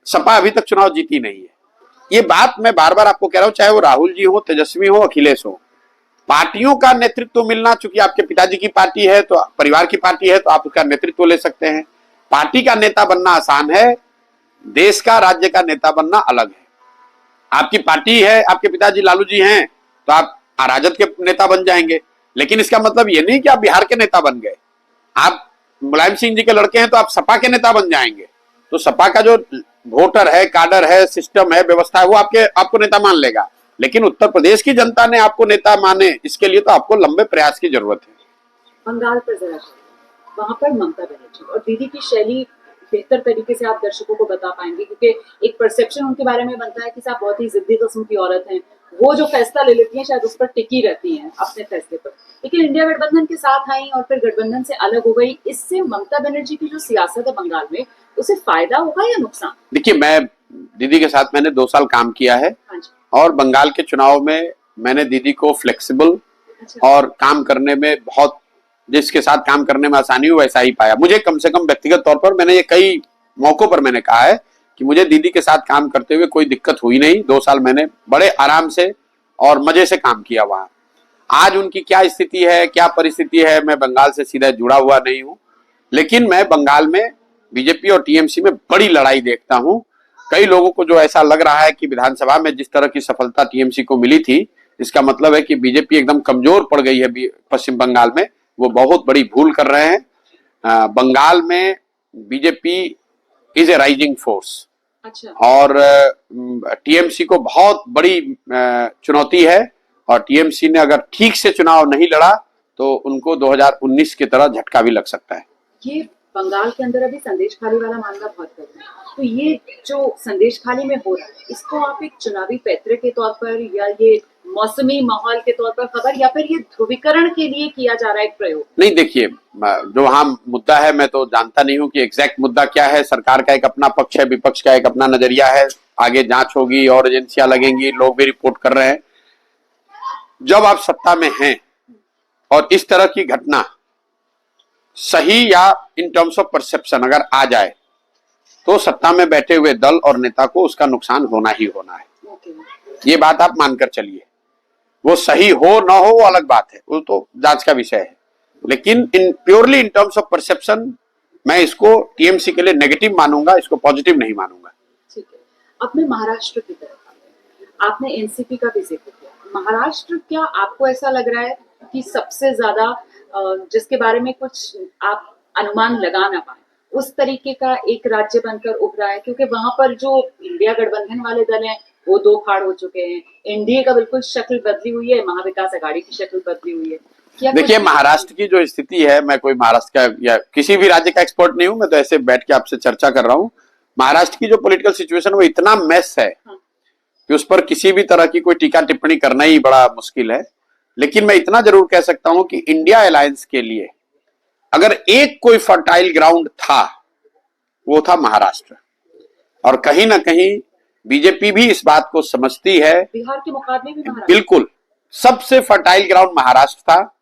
सपा अभी तक चुनाव जीती नहीं है। ये बात मैं बार बार आपको कह रहा हूं, चाहे वो राहुल जी हो, तेजस्वी हो, अखिलेश हो, पार्टियों का नेतृत्व मिलना, चूंकि आपके पिताजी की पार्टी है तो परिवार की पार्टी है तो आप उसका नेतृत्व ले सकते हैं। पार्टी का नेता बनना आसान है, देश का, राज्य का नेता बनना अलग है। आपकी पार्टी है, आपके पिताजी लालू जी हैं तो आप राजद के नेता बन जाएंगे, लेकिन इसका मतलब ये नहीं कि आप बिहार के नेता बन गए। आप मुलायम सिंह जी के लड़के हैं तो आप सपा के नेता बन जाएंगे, तो सपा का जो वोटर है, काडर है, सिस्टम है, व्यवस्था है, वो आपको नेता मान लेगा। लेकिन उत्तर प्रदेश की जनता ने आपको नेता माने, इसके लिए तो आपको लंबे प्रयास की जरूरत है। बंगाल पर जरा वहां पर ममता बनर्जी और दीदी की शैली बेहतर तरीके से आप दर्शकों को बता पाएंगे, क्योंकि एक परसेप्शन उनके बारे में बनता है कि साहब बहुत ही जिद्दी किस्म की औरत हैं, वो जो फैसला ले लेती हैं शायद उस पर टिकी रहती हैं अपने फैसले पर, लेकिन इंडिया गठबंधन के साथ आई और फिर गठबंधन से अलग हो गई। इससे ममता बनर्जी की जो सियासत है बंगाल में, उसे फायदा होगा या नुकसान? देखिए, मैं दीदी के साथ मैंने 2 साल काम किया है, हाँ जी। और बंगाल के चुनाव में मैंने दीदी को फ्लेक्सिबल और काम करने में बहुत, जिसके साथ काम करने में आसानी हो वैसा ही पाया। मुझे कम से कम व्यक्तिगत तौर पर मैंने ये कई मौकों पर मैंने कहा है कि मुझे दीदी के साथ काम करते हुए कोई दिक्कत हुई नहीं। 2 साल मैंने बड़े आराम से और मजे से काम किया वहां। आज उनकी क्या स्थिति है, क्या परिस्थिति है, मैं बंगाल से सीधा जुड़ा हुआ नहीं हूं, लेकिन मैं बंगाल में बीजेपी और टीएमसी में बड़ी लड़ाई देखता हूं। कई लोगों को जो ऐसा लग रहा है कि विधानसभा में जिस तरह की सफलता टीएमसी को मिली थी, इसका मतलब है कि बीजेपी एकदम कमजोर पड़ गई है पश्चिम बंगाल में, वो बहुत बड़ी भूल कर रहे हैं। बंगाल में BJP is a rising force. अच्छा। और टीएमसी को बहुत बड़ी चुनौती है, और टीएमसी ने अगर ठीक से चुनाव नहीं लड़ा तो उनको 2019 की तरह झटका भी लग सकता है। ये बंगाल के अंदर अभी संदेश खाली वाला मामला बहुत कर रहा है, तो ये जो संदेश खाली में हो रहा है, इसको आप एक चुनावी पैतरे के तौर पर या ये मौसमी माहौल के तौर पर खबर, या फिर ये ध्रुवीकरण के लिए किया जा रहा है एक प्रयोग? नहीं, देखिए, जो वहां मुद्दा है मैं तो जानता नहीं हूं कि एग्जैक्ट मुद्दा क्या है। सरकार का एक अपना पक्ष है, विपक्ष का एक अपना नजरिया है, आगे जांच होगी और एजेंसियां लगेंगी, लोग भी रिपोर्ट कर रहे हैं। जब आप सत्ता में हैं और इस तरह की घटना सही या इन टर्म्स ऑफ परसेप्शन अगर आ जाए, तो सत्ता में बैठे हुए दल और नेता को उसका नुकसान होना ही होना है। ये बात आप मानकर चलिए। वो सही हो ना हो वो अलग बात है, वो तो जांच का विषय है, लेकिन in purely in terms of perception मैं इसको टीएमसी के लिए नेगेटिव मानूंगा, इसको पॉजिटिव नहीं मानूंगा। ठीक है, अब मैं महाराष्ट्र की तरफ आते हैं। आपने एनसीपी का भी जिक्र किया। महाराष्ट्र, क्या आपको ऐसा लग रहा है कि सबसे ज्यादा जिसके बारे में कुछ आप अनुमान लगा ना पाए, उस तरीके का एक राज्य बनकर उभरा है? क्योंकि वहां पर जो इंडिया गठबंधन वाले दल हैं वो 2 फाड़ हो चुके हैं, एनडीए का बिल्कुल शक्ल बदली हुई है, महाविकास अघाड़ी की शक्ल बदली हुई है। देखिए, महाराष्ट्र की जो स्थिति है, मैं कोई महाराष्ट्र का या किसी भी राज्य का एक्सपर्ट नहीं हूं, मैं तो ऐसे बैठ के आपसे चर्चा कर रहा हूं। महाराष्ट्र की जो पॉलिटिकल सिचुएशन वो इतना मेस है कि उस पर किसी भी तरह की कोई टीका टिप्पणी करना ही बड़ा मुश्किल है। लेकिन मैं इतना जरूर कह सकता हूं कि इंडिया अलायंस के लिए अगर एक कोई फर्टाइल ग्राउंड था, वो था महाराष्ट्र। और कहीं ना कहीं बीजेपी भी इस बात को समझती है। बिहार के मुकाबले भी महाराष्ट्र बिल्कुल सबसे फर्टाइल ग्राउंड महाराष्ट्र था,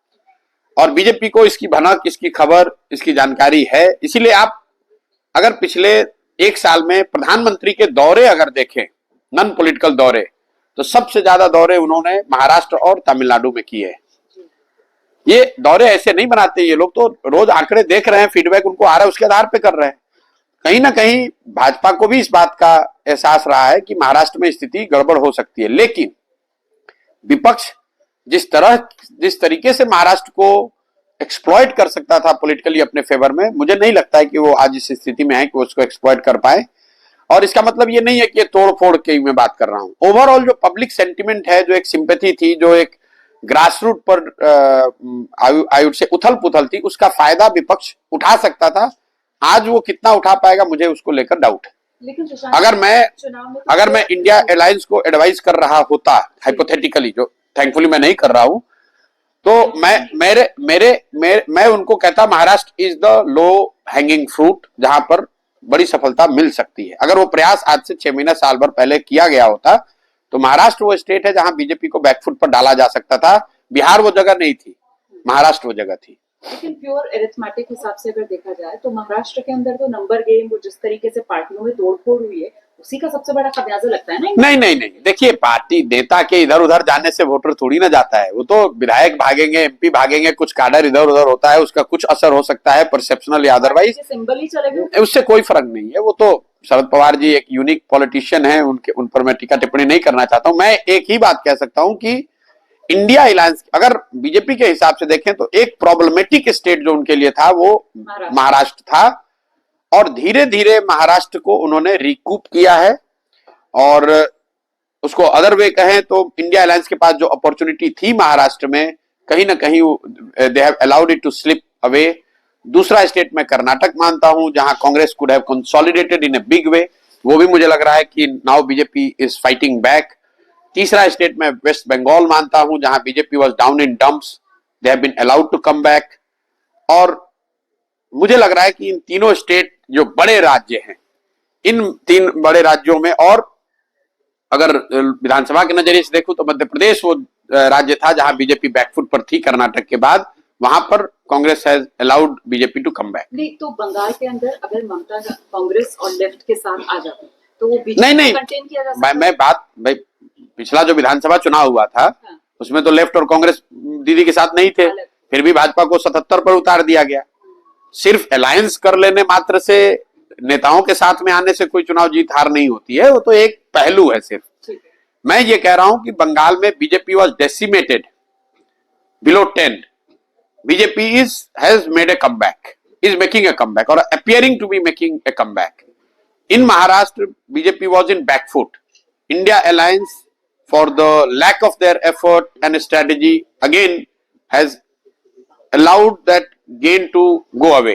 और बीजेपी को इसकी भनक, इसकी खबर, इसकी जानकारी है। इसीलिए आप अगर पिछले 1 साल में प्रधानमंत्री के दौरे अगर देखें, नॉन पॉलिटिकल दौरे, तो सबसे ज्यादा दौरे उन्होंने महाराष्ट्र और तमिलनाडु में किए। ये दौरे ऐसे नहीं बनाते ये लोग, तो रोज आंकड़े देख रहे हैं, फीडबैक उनको आ रहा है, उसके आधार पे कर रहे हैं। कहीं ना कहीं भाजपा को भी इस बात का एहसास रहा है कि महाराष्ट्र में स्थिति गड़बड़ हो सकती है। लेकिन विपक्ष जिस तरीके से महाराष्ट्र को एक्सप्लॉइट कर सकता था पॉलिटिकली अपने फेवर में, मुझे नहीं लगता है कि वो आज इस स्थिति में है कि वो उसको एक्सप्लॉइट कर पाए। और इसका मतलब ये नहीं है कि ये तोड़ फोड़ की मैं बात कर रहा हूं। ओवरऑल जो पब्लिक सेंटिमेंट है, जो एक सिंपैथी थी, जो एक ग्रास रूट पर आयुड से उथल पुथल थी, उसका फायदा विपक्ष उठा सकता था। आज वो कितना उठा पाएगा, मुझे उसको लेकर डाउट है। लेकिन अगर मैं इंडिया अलायंस को एडवाइस कर रहा होता, हाइपोथेटिकली, जो थैंकफुली मैं नहीं कर रहा हूं, तो मैं उनको कहता Maharashtra is the low hanging fruit, जहां पर बड़ी सफलता मिल सकती है। अगर वो प्रयास आज से 6 महीना साल भर पहले किया गया होता, तो महाराष्ट्र वो स्टेट है जहां बीजेपी को बैकफुट पर डाला जा सकता था। बिहार वो जगह नहीं थी, महाराष्ट्र वो जगह थी। लेकिन प्योर एरिथमेटिक हिसाब से अगर देखा जाए तो महाराष्ट्र के अंदर तो नंबर गेम, वो जिस तरीके से पार्टियों में तोड़फोड़ हुई है, उसी का सबसे बड़ा खमियाजा लगता है ना? नहीं, देखिए, पार्टी नेता के इधर उधर जाने से वोटर थोड़ी ना जाता है। वो तो विधायक भागेंगे, एमपी भागेंगे, कुछ काडर इधर उधर होता है, उसका कुछ असर हो सकता है परसेप्शनल या अदरवाइज, सिंबल ही चलेगा, उससे कोई फर्क नहीं है। वो तो शरद पवार जी एक यूनिक पॉलिटिशियन है, उन पर मैं टीका टिप्पणी नहीं करना चाहता हूं। मैं एक ही बात कह सकता हूं कि इंडिया अलायंस, अगर बीजेपी के हिसाब से देखें तो एक प्रॉब्लमेटिक स्टेट जो उनके लिए था वो महाराष्ट्र था, और धीरे धीरे महाराष्ट्र को उन्होंने रिकूप किया है। और उसको अदर वे कहें तो इंडिया अलायंस के पास जो अपॉर्चुनिटी थी महाराष्ट्र में, कहीं ना कहीं they have allowed it to slip away. दूसरा स्टेट में कर्नाटक मानता हूं जहां Congress could have consolidated in a big way, वो भी मुझे लग रहा है कि now BJP is fighting back. तीसरा स्टेट में वेस्ट बंगाल मानता हूं जहां BJP was down in dumps, they have been allowed to come back. और मुझे लग रहा है कि इन तीनों स्टेट जो बड़े राज्य हैं, इन तीन बड़े राज्यों में, और अगर विधानसभा के नजरिए से देखूं तो मध्य प्रदेश वो राज्य था जहां बीजेपी बैकफुट पर थी कर्नाटक के बाद, वहां पर Congress has allowed BJP to come back. नहीं तो बंगाल के अंदर अगर ममता कांग्रेस और लेफ्ट के साथ आ जाती तो वो नहीं कंटेन किया जा सकता। मैं बात भाई, पिछला जो विधानसभा चुनाव हुआ था हाँ। उसमें तो लेफ्ट और कांग्रेस दीदी के साथ नहीं थे, फिर भी भाजपा को 77 पर उतार दिया गया। सिर्फ अलायंस कर लेने मात्र से, नेताओं के साथ में आने से कोई चुनाव जीत हार नहीं होती है, वो तो एक पहलू है सिर्फ। मैं ये कह रहा हूं कि बंगाल में BJP was decimated below 10, BJP has made a comeback, is making a comeback और appearing to be making a comeback. In Maharashtra BJP was in backfoot, India alliance for the lack of their effort and strategy again has allowed that gain to go away।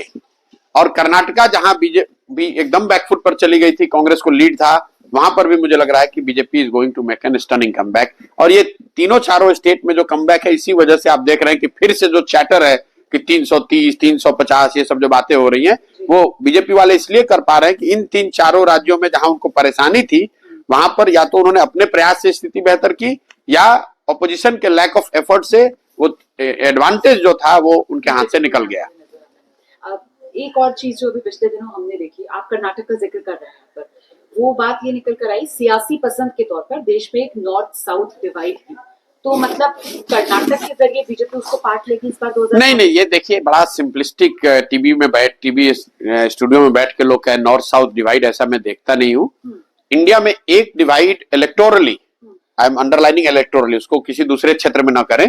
और कर्नाटका जहां BJP एकदम back foot पर चली गई थी, कांग्रेस को lead था, वहां पर भी मुझे लग रहा है कि BJP is going to make an stunning comeback. और ये तीनों चारों स्टेट में जो कमबैक है, इसी वजह से आप देख रहे हैं कि फिर से जो चैटर है कि 330 350 ये सब जो बातें हो रही हैं, वो बीजेपी वाले इसलिए कर पा रहे हैं कि इन तीन चारों राज्यों में जहां उनको परेशानी थी वहां पर या तो उन्होंने अपने प्रयास से स्थिति बेहतर की, या ऑपोजिशन के लैक ऑफ एफर्ट से वो एडवांटेज जो था वो उनके हाथ से निकल गया। एक और चीज जो अभी पिछले दिनों हमने देखी, आप कर्नाटक का जिक्र कर रहे हैं, पर वो बात ये निकल कर आई सियासी पसंद के तौर पर देश में एक नॉर्थ साउथ डिवाइड है, तो मतलब कर्नाटक के जरिए बीजेपी उसको पार्ट लेगी इस बार 2000। नहीं, ये देखिए बड़ा सिंपलिस्टिक, टीवी स्टूडियो में बैठ के लोग कहे नॉर्थ साउथ डिवाइड, ऐसा मैं देखता नहीं हूँ। इंडिया में एक divide electorally, I am underlining electorally, उसको किसी दूसरे क्षेत्र में ना करें,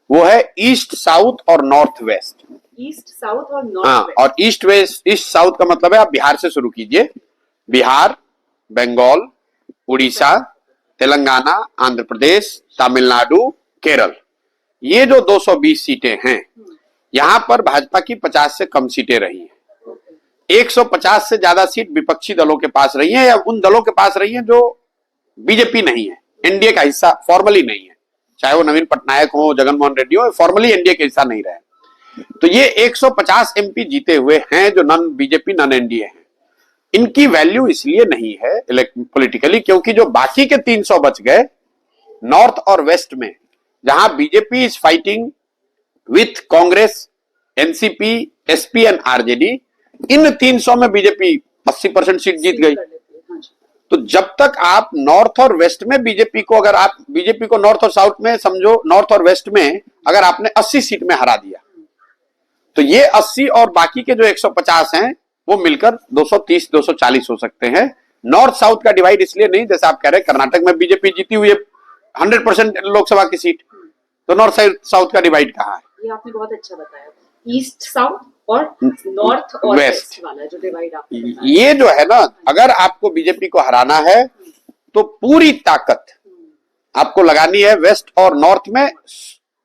वो है ईस्ट साउथ और नॉर्थ वेस्ट। ईस्ट साउथ और नॉर्थ हाँ, और ईस्ट वेस्ट, ईस्ट साउथ का मतलब है आप बिहार से शुरू कीजिए, बिहार, बंगाल, उड़ीसा, तेलंगाना, आंध्र प्रदेश, तमिलनाडु, केरल, ये जो 220 सीटें हैं, यहां पर भाजपा की 50 से कम सीटें रही हैं। 150 से ज्यादा सीट विपक्षी दलों के पास रही है, या उन दलों के पास रही है जो बीजेपी नहीं है, एनडीए का हिस्सा फॉर्मली नहीं है, चाहे वो नवीन पटनायक हो, जगनमोहन रेड्डी हो, फॉर्मली एनडीए के हिस्सा नहीं रहे। तो ये 150 एमपी जीते हुए हैं जो नॉन बीजेपी नॉन एनडीए हैं। इनकी वैल्यू इसलिए नहीं है पॉलिटिकली क्योंकि जो बाकी के 300 बच गए नॉर्थ और वेस्ट में, जहां BJP is fighting with Congress, NCP, SP and RJD, in 300 में बीजेपी 80% सीट जीत गई। तो जब तक आप नॉर्थ और वेस्ट में बीजेपी को, अगर आप बीजेपी को नॉर्थ और साउथ में समझो, नॉर्थ और वेस्ट में अगर आपने 80 सीट में हरा दिया, तो ये 80 और बाकी के जो 150 हैं वो मिलकर 230 240 हो सकते हैं। नॉर्थ साउथ का डिवाइड इसलिए नहीं, जैसे आप कह रहे हैं कर्नाटक में बीजेपी जीती हुई है 100% लोकसभा की सीट, तो नॉर्थ साउथ का डिवाइड कहाँ है? ये आपने बहुत अच्छा बताया, ईस्ट साउथ और नॉर्थ और वेस्ट वाला जो डिवाइड आपने बताया। ये जो है ना, अगर आपको बीजेपी को हराना है तो पूरी ताकत आपको लगानी है वेस्ट और नॉर्थ में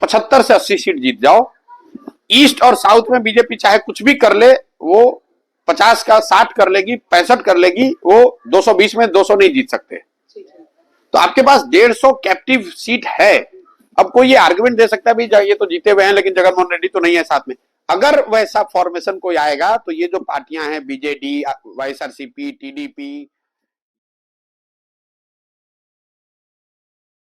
75 से 80 सीट जीत जाओ। ईस्ट और साउथ में बीजेपी चाहे कुछ भी कर ले, वो 50 का 60 कर लेगी, 65 कर लेगी, वो 220 में 200 नहीं जीत सकते। तो आपके पास 150 कैप्टिव सीट है। अब कोई ये आर्गुमेंट दे सकता है भाई ये तो जीते हुए हैं लेकिन जगनमोहन रेड्डी तो नहीं है साथ में। अगर वैसा फॉर्मेशन कोई आएगा तो ये जो पार्टियां हैं बीजेडी, वाईएसआरसीपी, टीडीपी,